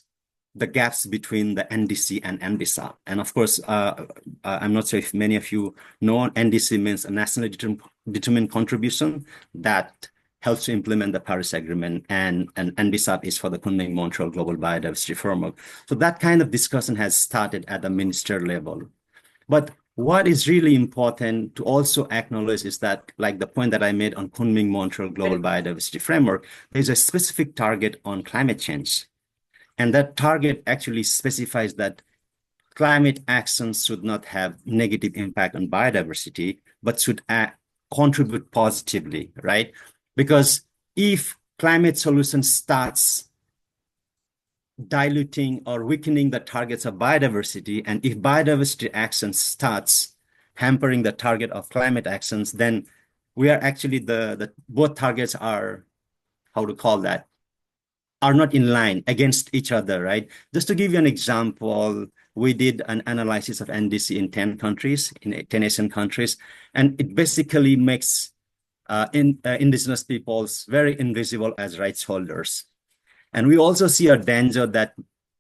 the gaps between the NDC and NBSAP. And of course, I'm not sure if many of you know, NDC means a nationally determined contribution that helps to implement the Paris Agreement, and NBSAP is for the Kunming-Montreal Global Biodiversity Framework. So that kind of discussion has started at the ministerial level. But what is really important to also acknowledge is that, like the point that I made on Kunming-Montreal Global Biodiversity Framework, there's a specific target on climate change. And that target actually specifies that climate actions should not have negative impact on biodiversity, but should contribute positively, right? Because if climate solution starts diluting or weakening the targets of biodiversity, and if biodiversity action starts hampering the target of climate actions, then we are actually both targets are, how to call that, are not in line against each other, right? Just to give you an example, we did an analysis of NDC in 10 countries, in 10 Asian countries, and it basically makes indigenous peoples very invisible as rights holders. And we also see a danger that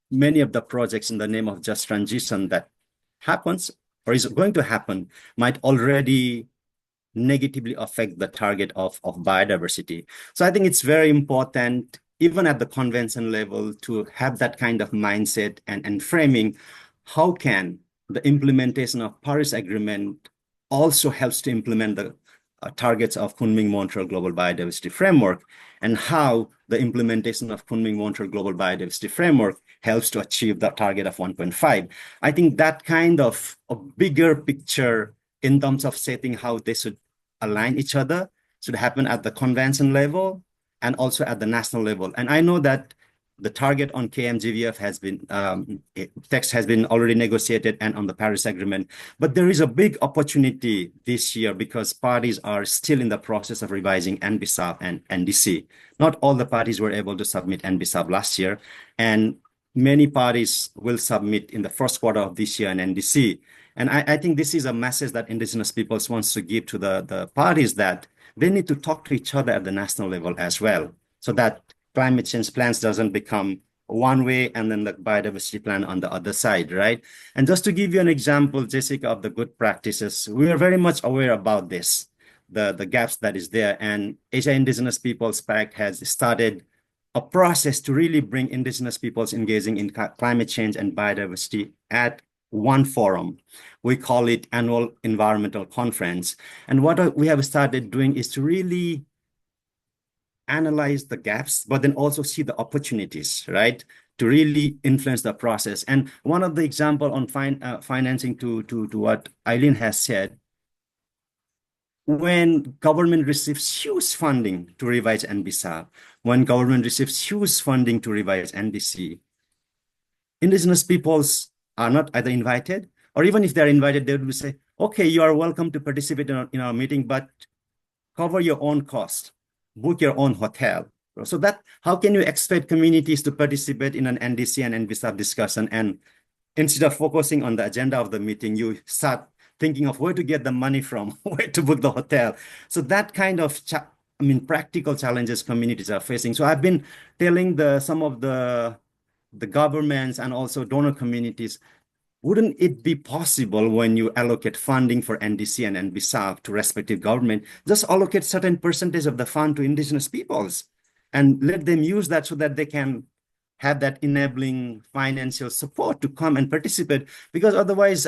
many of the projects in the name of just transition that happens or is going to happen might already negatively affect the target of biodiversity. So I think it's very important, even at the convention level, to have that kind of mindset and framing. How can the implementation of Paris Agreement also helps to implement the targets of Kunming-Montreal Global Biodiversity Framework, and how the implementation of Kunming-Montreal Global Biodiversity Framework helps to achieve the target of 1.5. I think that kind of a bigger picture in terms of setting how they should align each other should happen at the convention level and also at the national level. And I know that the target on KMGVF has been, text has been already negotiated and on the Paris Agreement, but there is a big opportunity this year because parties are still in the process of revising NBSAP and NDC. Not all the parties were able to submit NBSAP last year, and many parties will submit in the first quarter of this year an NDC. And I think this is a message that indigenous peoples wants to give to the parties, that they need to talk to each other at the national level as well, so that climate change plans doesn't become one way and then the biodiversity plan on the other side, right? And just to give you an example, Jessica, of the good practices, we are very much aware about this, the gaps that is there. And Asia Indigenous Peoples Pact has started a process to really bring indigenous peoples engaging in climate change and biodiversity at one forum. We call it Annual Environmental Conference. And what we have started doing is to really analyze the gaps, but then also see the opportunities, right, to really influence the process. And one of the example on financing to what Eileen has said, when government receives huge funding to revise NBSAP, when government receives huge funding to revise NDC, indigenous peoples are not either invited, or even if they're invited, they would say, okay, you are welcome to participate in our meeting, but cover your own cost. Book your own hotel. So that, how can you expect communities to participate in an NDC and NBSAP discussion, and instead of focusing on the agenda of the meeting, you start thinking of where to get the money from, where to book the hotel. So that kind of practical challenges communities are facing. So I've been telling some of the governments and also donor communities, wouldn't it be possible when you allocate funding for NDC and NBSAP to respective government, just allocate certain percentage of the fund to indigenous peoples and let them use that so that they can have that enabling financial support to come and participate? Because otherwise,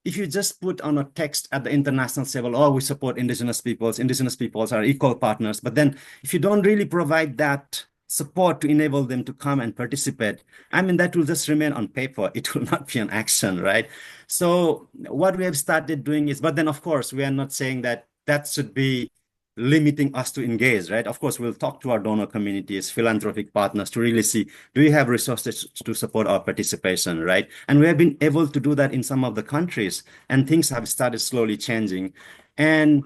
if you just put on a text at the international level, oh, we support indigenous peoples are equal partners, but then if you don't really provide that support to enable them to come and participate, that will just remain on paper. It will not be an action, right? So what we have started doing is, but then of course, we are not saying that should be limiting us to engage, right? Of course, we'll talk to our donor communities, philanthropic partners to really see, do we have resources to support our participation, right? And we have been able to do that in some of the countries, and things have started slowly changing. And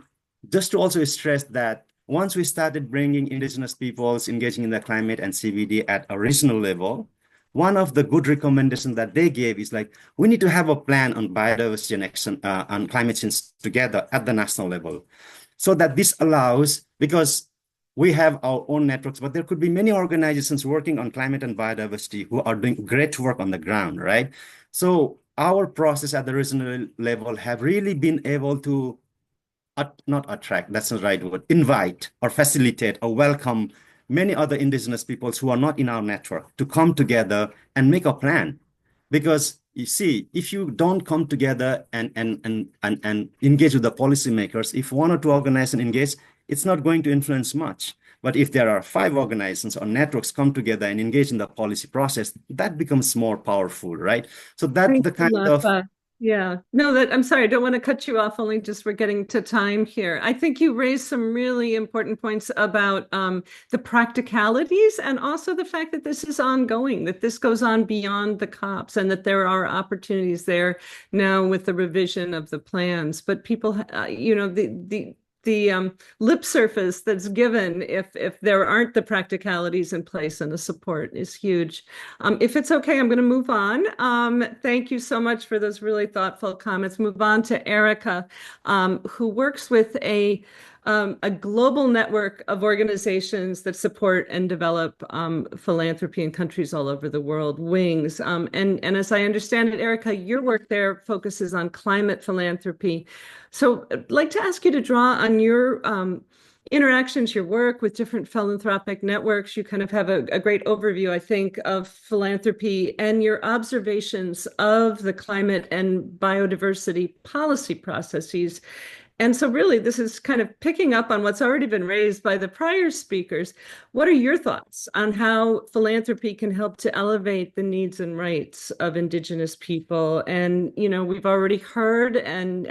just to also stress that once we started bringing indigenous peoples engaging in the climate and CBD at a regional level, one of the good recommendations that they gave is like, we need to have a plan on biodiversity and action on climate change together at the national level. So that this allows, because we have our own networks, but there could be many organizations working on climate and biodiversity who are doing great work on the ground, right? So our process at the regional level have really been able to not attract, that's the right word, invite or facilitate or welcome many other indigenous peoples who are not in our network to come together and make a plan. Because you see, if you don't come together and engage with the policymakers, if one or two organizations engage, it's not going to influence much. But if there are 5 organizations or networks come together and engage in the policy process, that becomes more powerful, right? So that's the kind of... Yeah, no, I'm sorry, I don't want to cut you off, only just we're getting to time here. I think you raised some really important points about the practicalities and also the fact that this is ongoing, that this goes on beyond the COPs and that there are opportunities there now with the revision of the plans. But people, the lip surface that's given if there aren't the practicalities in place, and the support is huge. If it's okay, I'm going to move on. Thank you so much for those really thoughtful comments. Move on to Erica, who works with a global network of organizations that support and develop philanthropy in countries all over the world, WINGS. And as I understand it, Erica, your work there focuses on climate philanthropy. So I'd like to ask you to draw on your interactions, your work with different philanthropic networks. You kind of have a great overview, I think, of philanthropy and your observations of the climate and biodiversity policy processes. And so really, this is kind of picking up on what's already been raised by the prior speakers. What are your thoughts on how philanthropy can help to elevate the needs and rights of Indigenous people? And, we've already heard, and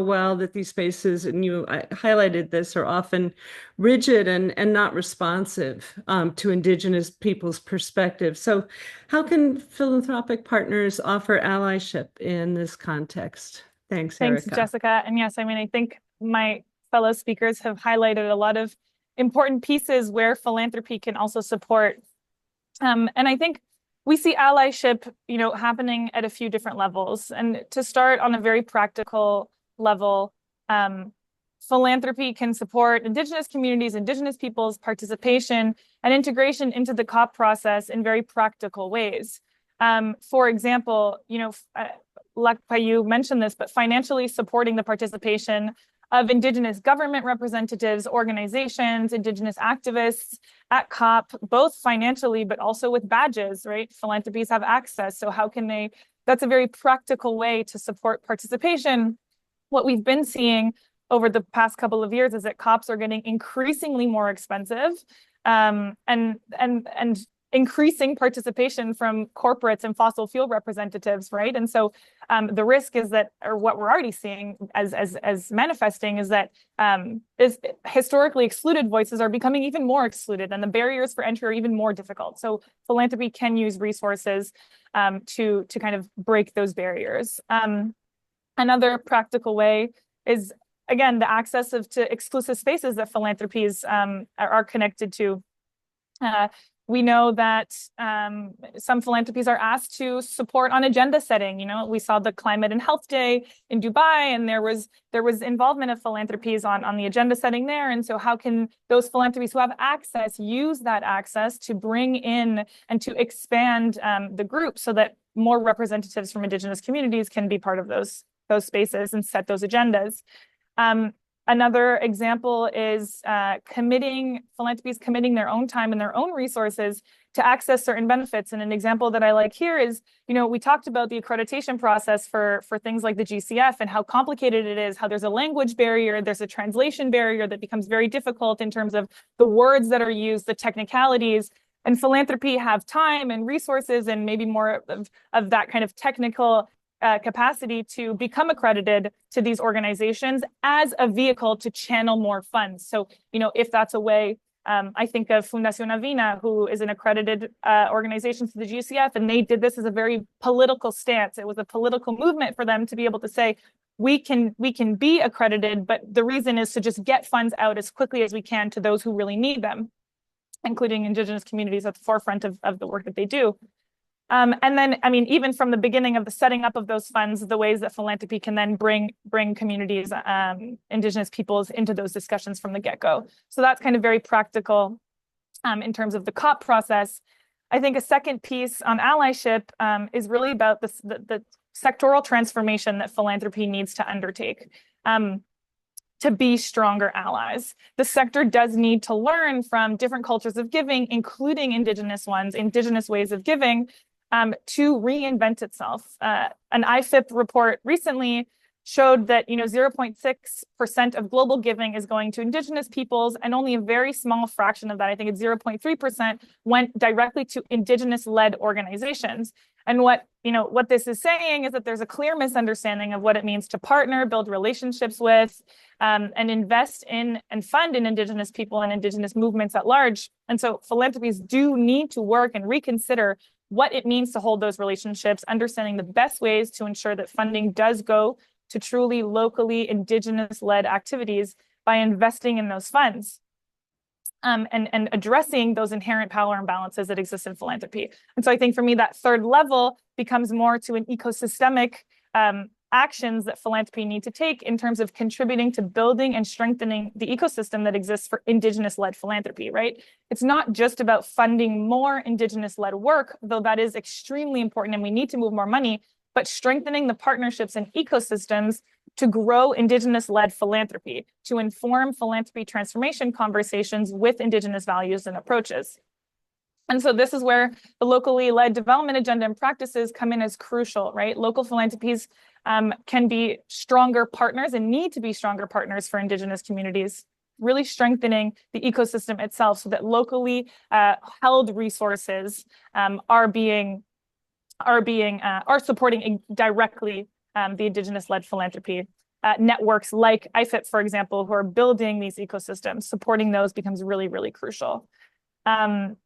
well that these spaces, and you highlighted this, are often rigid and not responsive to Indigenous people's perspective. So how can philanthropic partners offer allyship in this context? Thanks, Erica. Thanks, Jessica. And yes, I think my fellow speakers have highlighted a lot of important pieces where philanthropy can also support. And I think we see allyship, happening at a few different levels. And to start on a very practical level, philanthropy can support Indigenous communities, Indigenous peoples' participation and integration into the COP process in very practical ways. For example, Lakpa, you mentioned this, but financially supporting the participation of Indigenous government representatives, organizations, Indigenous activists at COP, both financially, but also with badges, right? Philanthropies have access. So how can they, that's a very practical way to support participation. What we've been seeing over the past couple of years is that COPs are getting increasingly more expensive, and increasing participation from corporates and fossil fuel representatives, right? And so the risk is that, or what we're already seeing as manifesting, is that is historically excluded voices are becoming even more excluded, and the barriers for entry are even more difficult. So philanthropy can use resources to kind of break those barriers. Another practical way is, again, the access to exclusive spaces that philanthropies are connected to. We know that some philanthropies are asked to support on agenda setting. You know, we saw the Climate and Health Day in Dubai, and there was involvement of philanthropies on the agenda setting there. And so how can those philanthropies who have access use that access to bring in and to expand the group so that more representatives from Indigenous communities can be part of those spaces and set those agendas? Another example is philanthropies committing their own time and their own resources to access certain benefits. And an example that I like here is, you know, we talked about the accreditation process for things like the GCF and how complicated it is, how there's a language barrier, there's a translation barrier that becomes very difficult in terms of the words that are used, the technicalities. And philanthropy have time and resources and maybe more of that kind of technical capacity to become accredited to these organizations as a vehicle to channel more funds. So, you know, if that's a way, I think of Fundación Avina, who is an accredited organization to the GCF, and they did this as a very political stance. It was a political movement for them to be able to say, we can be accredited, but the reason is to just get funds out as quickly as we can to those who really need them, including Indigenous communities at the forefront of the work that they do. And then, I mean, even from the beginning of the setting up of those funds, the ways that philanthropy can then bring communities, Indigenous peoples into those discussions from the get-go. So that's kind of very practical in terms of the COP process. I think a second piece on allyship is really about the sectoral transformation that philanthropy needs to undertake to be stronger allies. The sector does need to learn from different cultures of giving, including Indigenous ones, Indigenous ways of giving, to reinvent itself. An IFIP report recently showed that 0.6% of global giving is going to Indigenous peoples, and only a very small fraction of that, I think it's 0.3%, went directly to Indigenous-led organizations. And what this is saying is that there's a clear misunderstanding of what it means to partner, build relationships with, and invest in and fund in Indigenous people and Indigenous movements at large. And so philanthropies do need to work and reconsider what it means to hold those relationships, understanding the best ways to ensure that funding does go to truly locally Indigenous-led activities by investing in those funds. And addressing those inherent power imbalances that exist in philanthropy. And so I think for me, that third level becomes more to an ecosystemic actions that philanthropy need to take in terms of contributing to building and strengthening the ecosystem that exists for Indigenous-led philanthropy, right? It's not just about funding more Indigenous-led work, though that is extremely important and we need to move more money, but strengthening the partnerships and ecosystems to grow Indigenous-led philanthropy, to inform philanthropy transformation conversations with Indigenous values and approaches. And so this is where the locally led development agenda and practices come in as crucial, right? Local philanthropies can be stronger partners and need to be stronger partners for Indigenous communities, really strengthening the ecosystem itself so that locally held resources are supporting directly the Indigenous-led philanthropy. Networks like IFIP, for example, who are building these ecosystems, supporting those becomes really, really crucial. And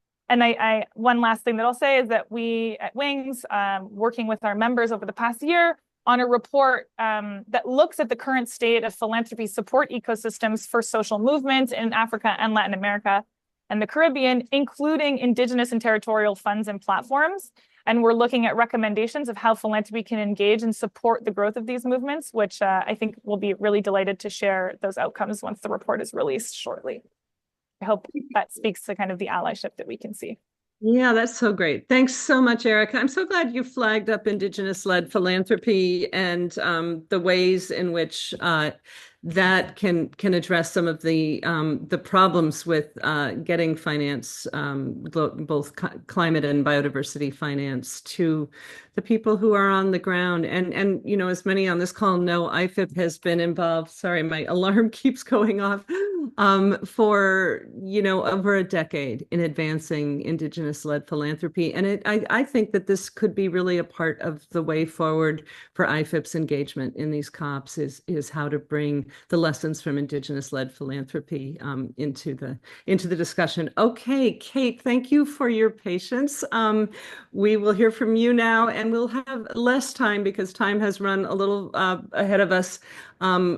one last thing that I'll say is that we at Wings, working with our members over the past year on a report that looks at the current state of philanthropy support ecosystems for social movements in Africa and Latin America and the Caribbean, including Indigenous and territorial funds and platforms. And we're looking at recommendations of how philanthropy can engage and support the growth of these movements, which I think we'll be really delighted to share those outcomes once the report is released shortly. I hope that speaks to kind of the allyship that we can see. Yeah, that's so great. Thanks so much, Erica. I'm so glad you flagged up Indigenous-led philanthropy and the ways in which that can address some of the problems with getting finance, both climate and biodiversity finance, to the people who are on the ground. And as many on this call know, IFIP has been involved. Sorry, my alarm keeps going off. For over a decade in advancing Indigenous-led philanthropy, and I think that this could be really a part of the way forward for IFIP's engagement in these COPs is how to bring the lessons from Indigenous-led philanthropy into the discussion. Okay, Kate, thank you for your patience. We will hear from you now, and we'll have less time because time has run a little ahead of us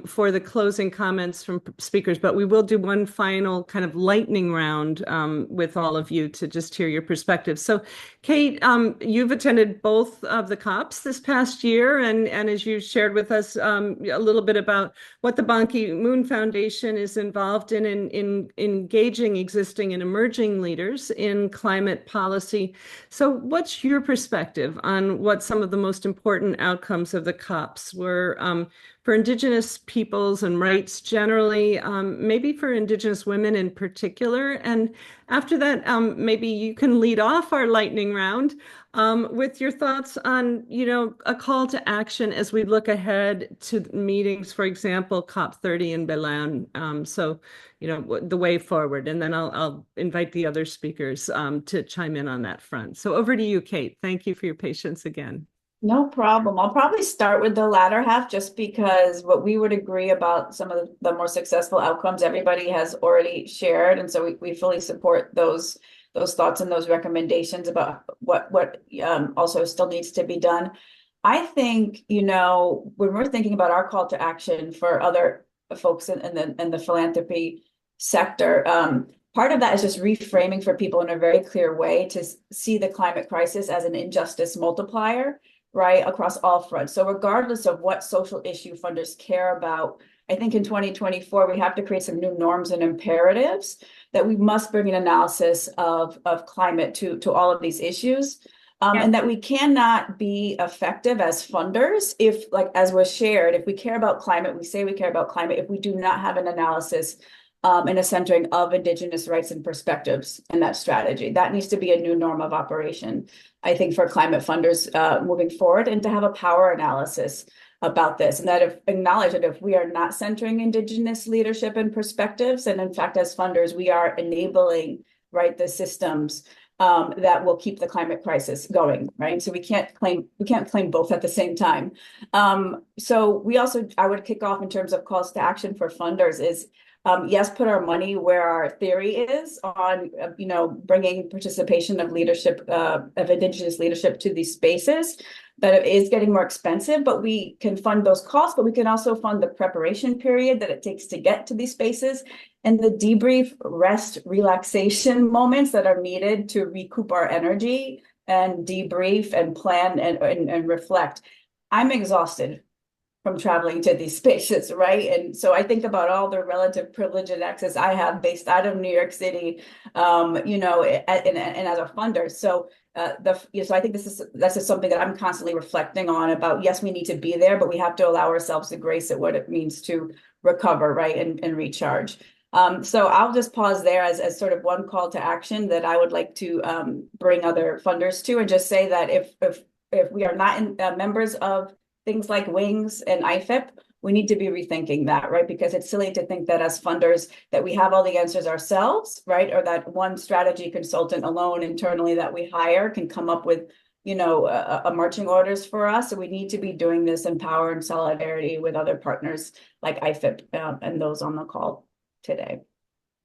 for the closing comments from speakers, but we will we'll do one final kind of lightning round with all of you to just hear your perspectives. So, Kate, you've attended both of the COPs this past year, and as you shared with us a little bit about what the Ban Ki-moon Foundation is involved in engaging existing and emerging leaders in climate policy. So, what's your perspective on what some of the most important outcomes of the COPs were for Indigenous peoples and rights generally, maybe for Indigenous women in particular? And after that, maybe you can lead off our lightning round with your thoughts on, a call to action as we look ahead to meetings, for example, COP30 in Belém. So, the way forward. And then I'll invite the other speakers to chime in on that front. So over to you, Kate. Thank you for your patience again. No problem. I'll probably start with the latter half, just because what we would agree about some of the more successful outcomes everybody has already shared. And so we fully support those thoughts and those recommendations about what also still needs to be done. I think, when we're thinking about our call to action for other folks in the philanthropy sector, part of that is just reframing for people in a very clear way to see the climate crisis as an injustice multiplier, right, across all fronts. So regardless of what social issue funders care about, I think in 2024, we have to create some new norms and imperatives that we must bring an analysis of climate to all of these issues. And that we cannot be effective as funders if, like, as was shared, if we care about climate, we say we care about climate, if we do not have an analysis and a centering of Indigenous rights and perspectives in that strategy. That needs to be a new norm of operation, I think, for climate funders moving forward, and to have a power analysis about this, and that acknowledge that if we are not centering Indigenous leadership and perspectives, and in fact, as funders, we are enabling, right, the systems that will keep the climate crisis going, right? So we can't claim both at the same time. So I would kick off in terms of calls to action for funders is, yes, put our money where our theory is on, bringing participation of leadership, of Indigenous leadership to these spaces. That it is getting more expensive, but we can fund those costs, but we can also fund the preparation period that it takes to get to these spaces, and the debrief, rest, relaxation moments that are needed to recoup our energy and debrief and plan and reflect. I'm exhausted from traveling to these spaces, right? And so I think about all the relative privilege and access I have based out of New York City, and as a funder. So so I think that's just something that I'm constantly reflecting on about. Yes, we need to be there, but we have to allow ourselves the grace at what it means to recover, right, and recharge. So I'll just pause there as sort of one call to action that I would like to bring other funders to, and just say that if we are not members of things like WINGS and IFIP, we need to be rethinking that, right? Because it's silly to think that as funders that we have all the answers ourselves, right? Or that one strategy consultant alone internally that we hire can come up with, a marching orders for us. So we need to be doing this in power and solidarity with other partners like IFIP and those on the call today.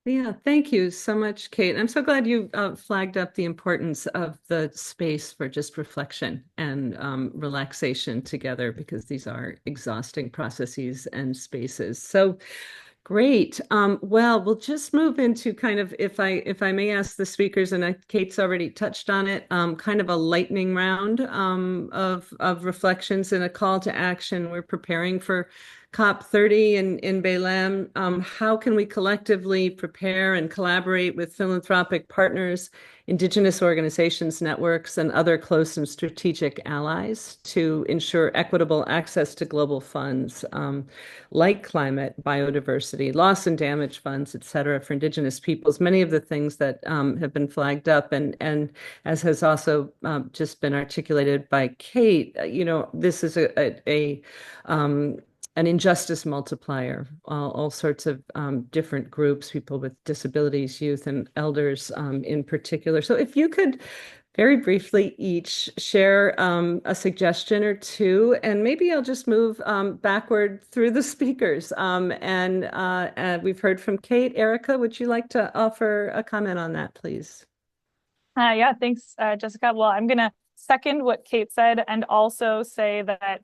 Yeah, thank you so much, Kate. I'm so glad you flagged up the importance of the space for just reflection and relaxation together, because these are exhausting processes and spaces. So great. Well, we'll just move into kind of, if I may ask the speakers, and Kate's already touched on it, kind of a lightning round of reflections and a call to action. We're preparing for COP30 in Belém. How can we collectively prepare and collaborate with philanthropic partners, Indigenous organizations, networks, and other close and strategic allies to ensure equitable access to global funds like climate, biodiversity, loss and damage funds, et cetera, for Indigenous peoples? Many of the things that have been flagged up, and as has also just been articulated by Kate, this is an injustice multiplier, all sorts of different groups, people with disabilities, youth, and elders in particular. So if you could very briefly each share a suggestion or two, and maybe I'll just move backward through the speakers. And we've heard from Kate. Erica, would you like to offer a comment on that, please? Yeah, thanks, Jessica. Well, I'm going to second what Kate said and also say that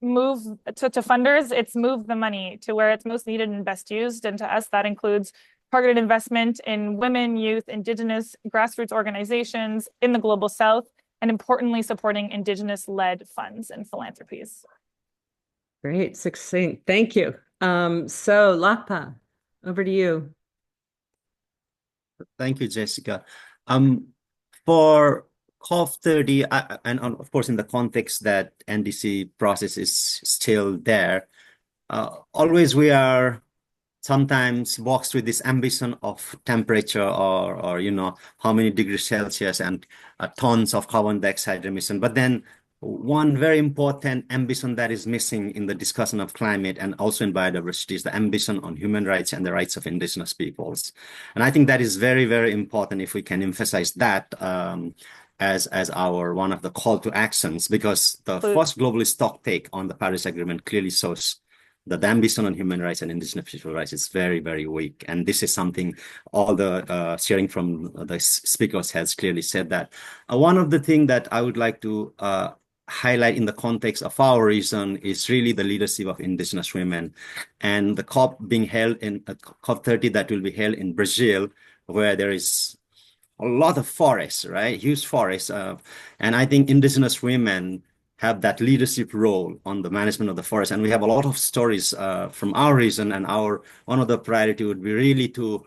move to funders, it's move the money to where it's most needed and best used. And to us, that includes targeted investment in women, youth, Indigenous grassroots organizations in the Global South, and importantly, supporting Indigenous-led funds and philanthropies. Great, succinct. Thank you. So Lakpa, over to you. Thank you, Jessica. For COP30, and of course, in the context that NDC process is still there, always we are sometimes boxed with this ambition of temperature or how many degrees Celsius and tons of carbon dioxide emission. But then one very important ambition that is missing in the discussion of climate and also in biodiversity is the ambition on human rights and the rights of indigenous peoples. And I think that is very, very important if we can emphasize that as our one of the call to actions, because the first global stock take on the Paris Agreement clearly shows that the ambition on human rights and indigenous people rights is very, very weak. And this is something all the sharing from the speakers has clearly said that. One of the things that I would like to highlight in the context of our region is really the leadership of indigenous women. And the COP being held in COP30 that will be held in Brazil, where there is a lot of forests, right? Huge forests. And I think indigenous women have that leadership role on the management of the forest. And we have a lot of stories from our region, and one of the priority would be really to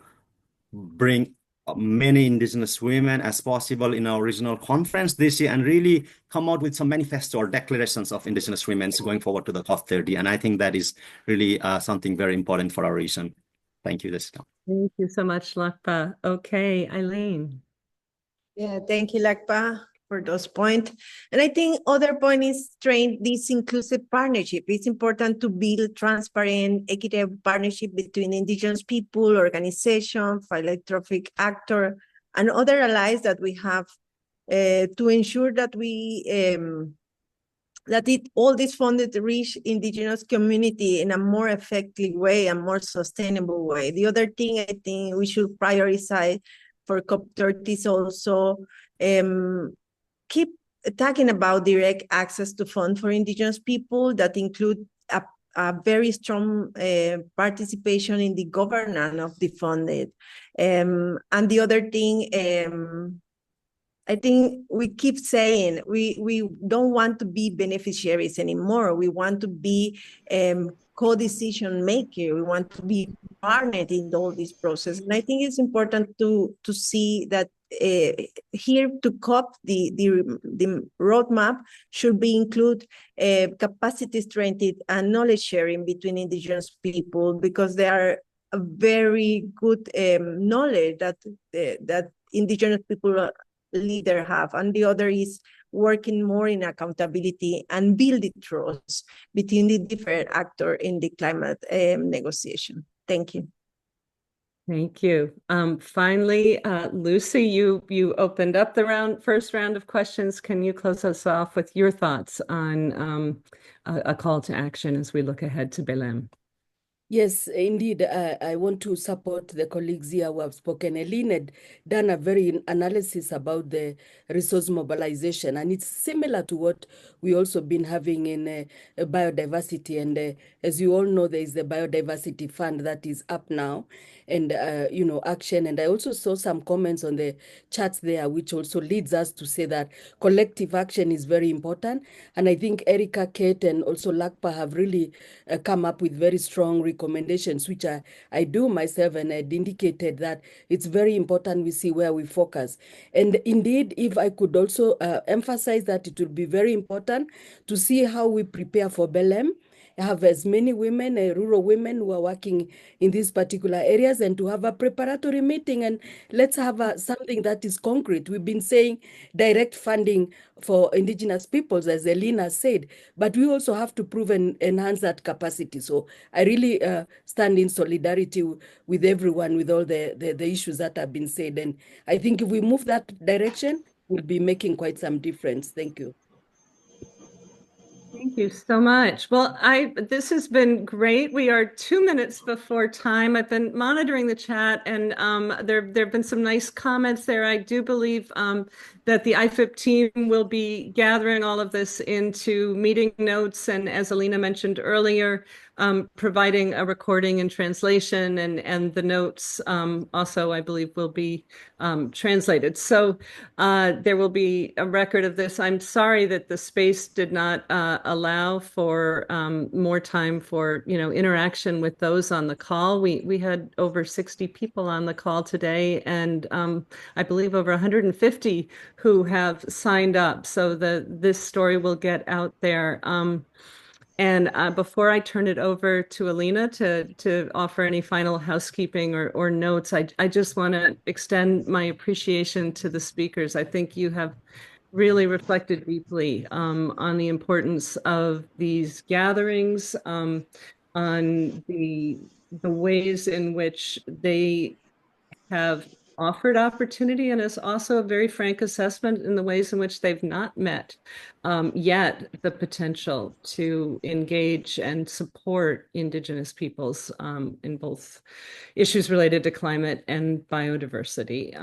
bring many indigenous women as possible in our regional conference this year and really come out with some manifesto or declarations of indigenous women going forward to the COP30. And I think that is really something very important for our region. Thank you, Jessica. Thank you so much, Lakpa. Okay, Eileen. Yeah, thank you, Lakpa, for those points. And I think other point is train this inclusive partnership. It's important to build transparent, equitable partnership between indigenous people, organization, philanthropic actor, and other allies that we have to ensure that all these funded reach indigenous community in a more effective way and more sustainable way. The other thing I think we should prioritize for COP30 is also keep talking about direct access to funds for indigenous people that include a very strong participation in the governance of the funded. And the other thing, I think we keep saying we don't want to be beneficiaries anymore. We want to be co-decision maker. We want to be partnered in all this process. And I think it's important to see that here to COP, the roadmap should be include capacity strengthening and knowledge sharing between indigenous people, because they are a very good knowledge that indigenous people leader have, and the other is working more in accountability and building trust between the different actors in the climate negotiation. Thank you. Thank you. Finally, Lucy, you opened up the first round of questions. Can you close us off with your thoughts on a call to action as we look ahead to Belém? Yes, indeed. I want to support the colleagues here who have spoken. Eileen had done a very analysis about the resource mobilization, and it's similar to what we also been having in biodiversity. And as you all know, there is the biodiversity fund that is up now, and action. And I also saw some comments on the charts there, which also leads us to say that collective action is very important. And I think Erica, Kate, and also Lakpa have really come up with very strong recommendations, which I do myself, and I'd indicated that it's very important we see where we focus. And indeed, if I could also emphasize that it will be very important to see how we prepare for Belém, have as many women, rural women who are working in these particular areas, and to have a preparatory meeting, and let's have something that is concrete. We've been saying direct funding for indigenous peoples, as Elena said, but we also have to prove and enhance that capacity. So I really stand in solidarity with everyone with all the issues that have been said. And I think if we move that direction, we'll be making quite some difference. Thank you. Thank Thank you so much. Well, this has been great. We are 2 minutes before time. I've been monitoring the chat, and there have been some nice comments there. I do believe that the IFIP team will be gathering all of this into meeting notes, and as Alina mentioned earlier, providing a recording and translation, and the notes also, I believe, will be translated. So there will be a record of this. I'm sorry that the space did not allow for more time for interaction with those on the call. We had over 60 people on the call today, and I believe over 150 who have signed up. So this story will get out there. And before I turn it over to Alina to offer any final housekeeping or notes, I just want to extend my appreciation to the speakers. I think you have really reflected deeply on the importance of these gatherings, on the ways in which they have offered opportunity, and is also a very frank assessment in the ways in which they've not met yet the potential to engage and support Indigenous peoples in both issues related to climate and biodiversity.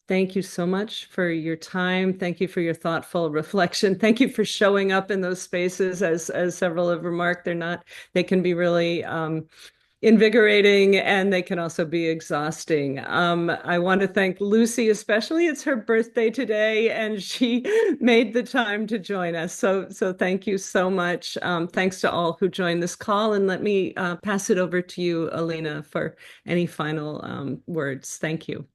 Thank you so much for your time. Thank you for your thoughtful reflection. Thank you for showing up in those spaces. As several have remarked, they can be really invigorating, and they can also be exhausting. I want to thank Lucy especially. It's her birthday today, and she made the time to join us. So thank you so much. Thanks to all who joined this call, and let me pass it over to you, Alina, for any final words. Thank you.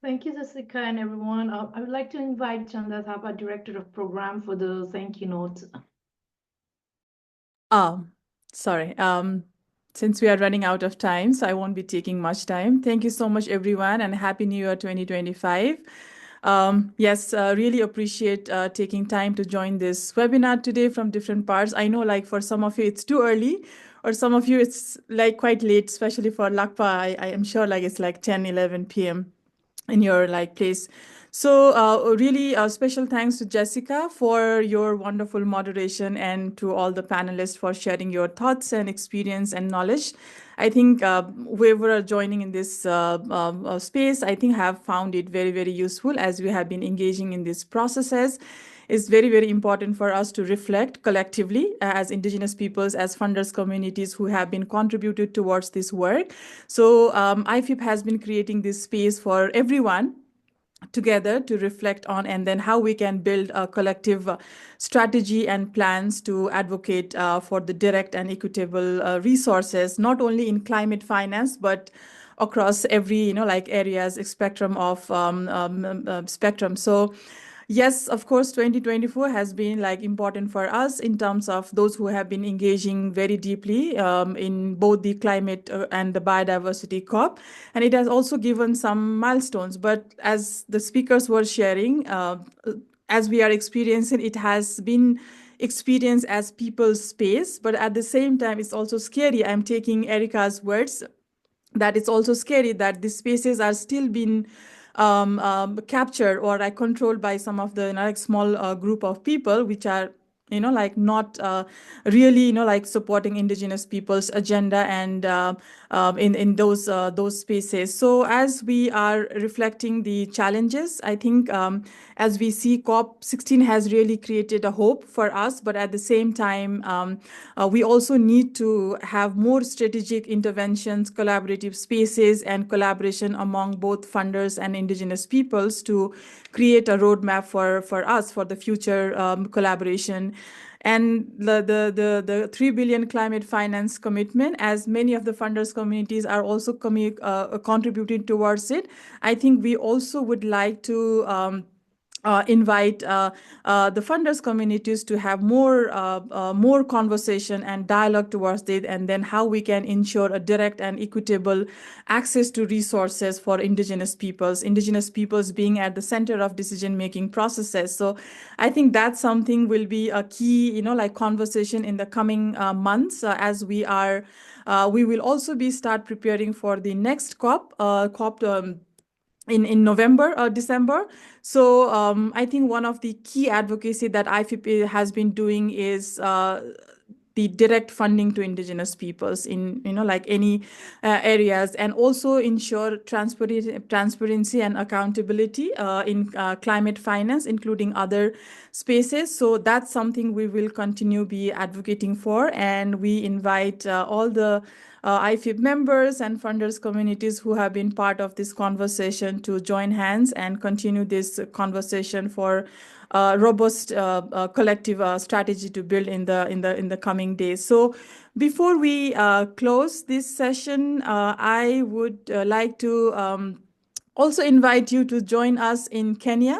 Thank you, Jessica, and everyone. I would like to invite Chanda Thapa, Director of Program, for the thank you note. Sorry. Since we are running out of time, so I won't be taking much time. Thank you so much, everyone, and Happy New Year 2025. Yes, really appreciate taking time to join this webinar today from different parts. I know, like, for some of you, it's too early, or some of you, it's like quite late, especially for Lakpa. I am sure like it's like 10, 11 p.m. in your like place. So really special thanks to Jessica for your wonderful moderation, and to all the panelists for sharing your thoughts and experience and knowledge. I think whoever are joining in this space, I think have found it very, very useful, as we have been engaging in these processes. It's very, very important for us to reflect collectively as Indigenous peoples, as funders communities who have been contributed towards this work. So IFIP has been creating this space for everyone together to reflect on, and then how we can build a collective strategy and plans to advocate for the direct and equitable resources, not only in climate finance, but across every, like areas, spectrum of spectrum. So yes, of course, 2024 has been like important for us in terms of those who have been engaging very deeply in both the climate and the biodiversity COP. And it has also given some milestones. But as the speakers were sharing, as we are experiencing, it has been experienced as people's space. But at the same time, it's also scary. I'm taking Erica's words, that it's also scary that these spaces are still being captured or like controlled by some of the like small group of people, which are like not really like supporting Indigenous people's agenda and in those spaces. So as we are reflecting the challenges, I think as we see, COP16 has really created a hope for us, but at the same time we also need to have more strategic interventions, collaborative spaces, and collaboration among both funders and Indigenous peoples to create a roadmap for us for the future collaboration. And the 3 billion climate finance commitment, as many of the funders communities are also contributing towards it, I think we also would like to invite the funders communities to have more conversation and dialogue towards it, and then how we can ensure a direct and equitable access to resources for Indigenous peoples being at the center of decision-making processes. So I think that's something will be a key, like conversation in the coming months as we will also be start preparing for the next COP in November or December. So I think one of the key advocacy that IFIP has been doing is the direct funding to Indigenous peoples in, like any areas, and also ensure transparency and accountability in climate finance, including other spaces. So that's something we will continue be advocating for, and we invite all the IFIP members and funders communities who have been part of this conversation to join hands and continue this conversation for robust collective strategy to build in the coming days. So before we close this session, I would like to also invite you to join us in Kenya.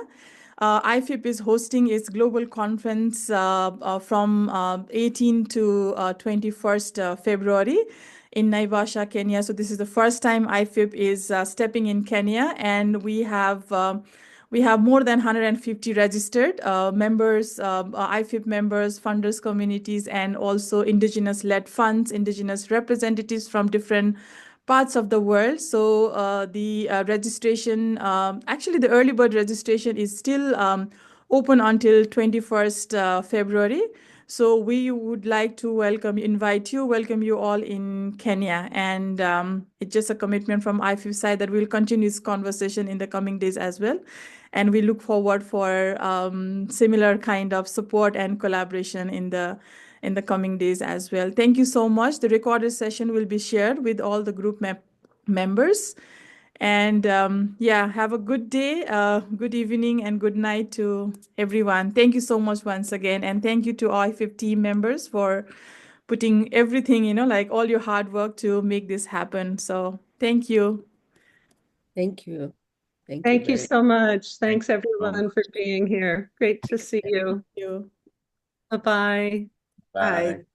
IFIP is hosting its global conference from 18 to 21st February in Naivasha, Kenya. So this is the first time IFIP is stepping in Kenya, and we have more than 150 registered members, IFIP members, funders, communities, and also Indigenous-led funds, Indigenous representatives from different parts of the world. So the registration, actually the early bird registration is still open until 21st February. So we would like to welcome you all in Kenya. And it's just a commitment from IFIP side that we'll continue this conversation in the coming days as well. And we look forward for similar kind of support and collaboration in the coming days as well. Thank you so much. The recorded session will be shared with all the group members. And yeah, have a good day, good evening, and good night to everyone. Thank you so much once again. And thank you to all IFIP team members for putting everything, like all your hard work to make this happen. So thank you. Thank you. Thank you so much. Thanks everyone for being here. Great to see you. Thank you. Bye-bye. Bye.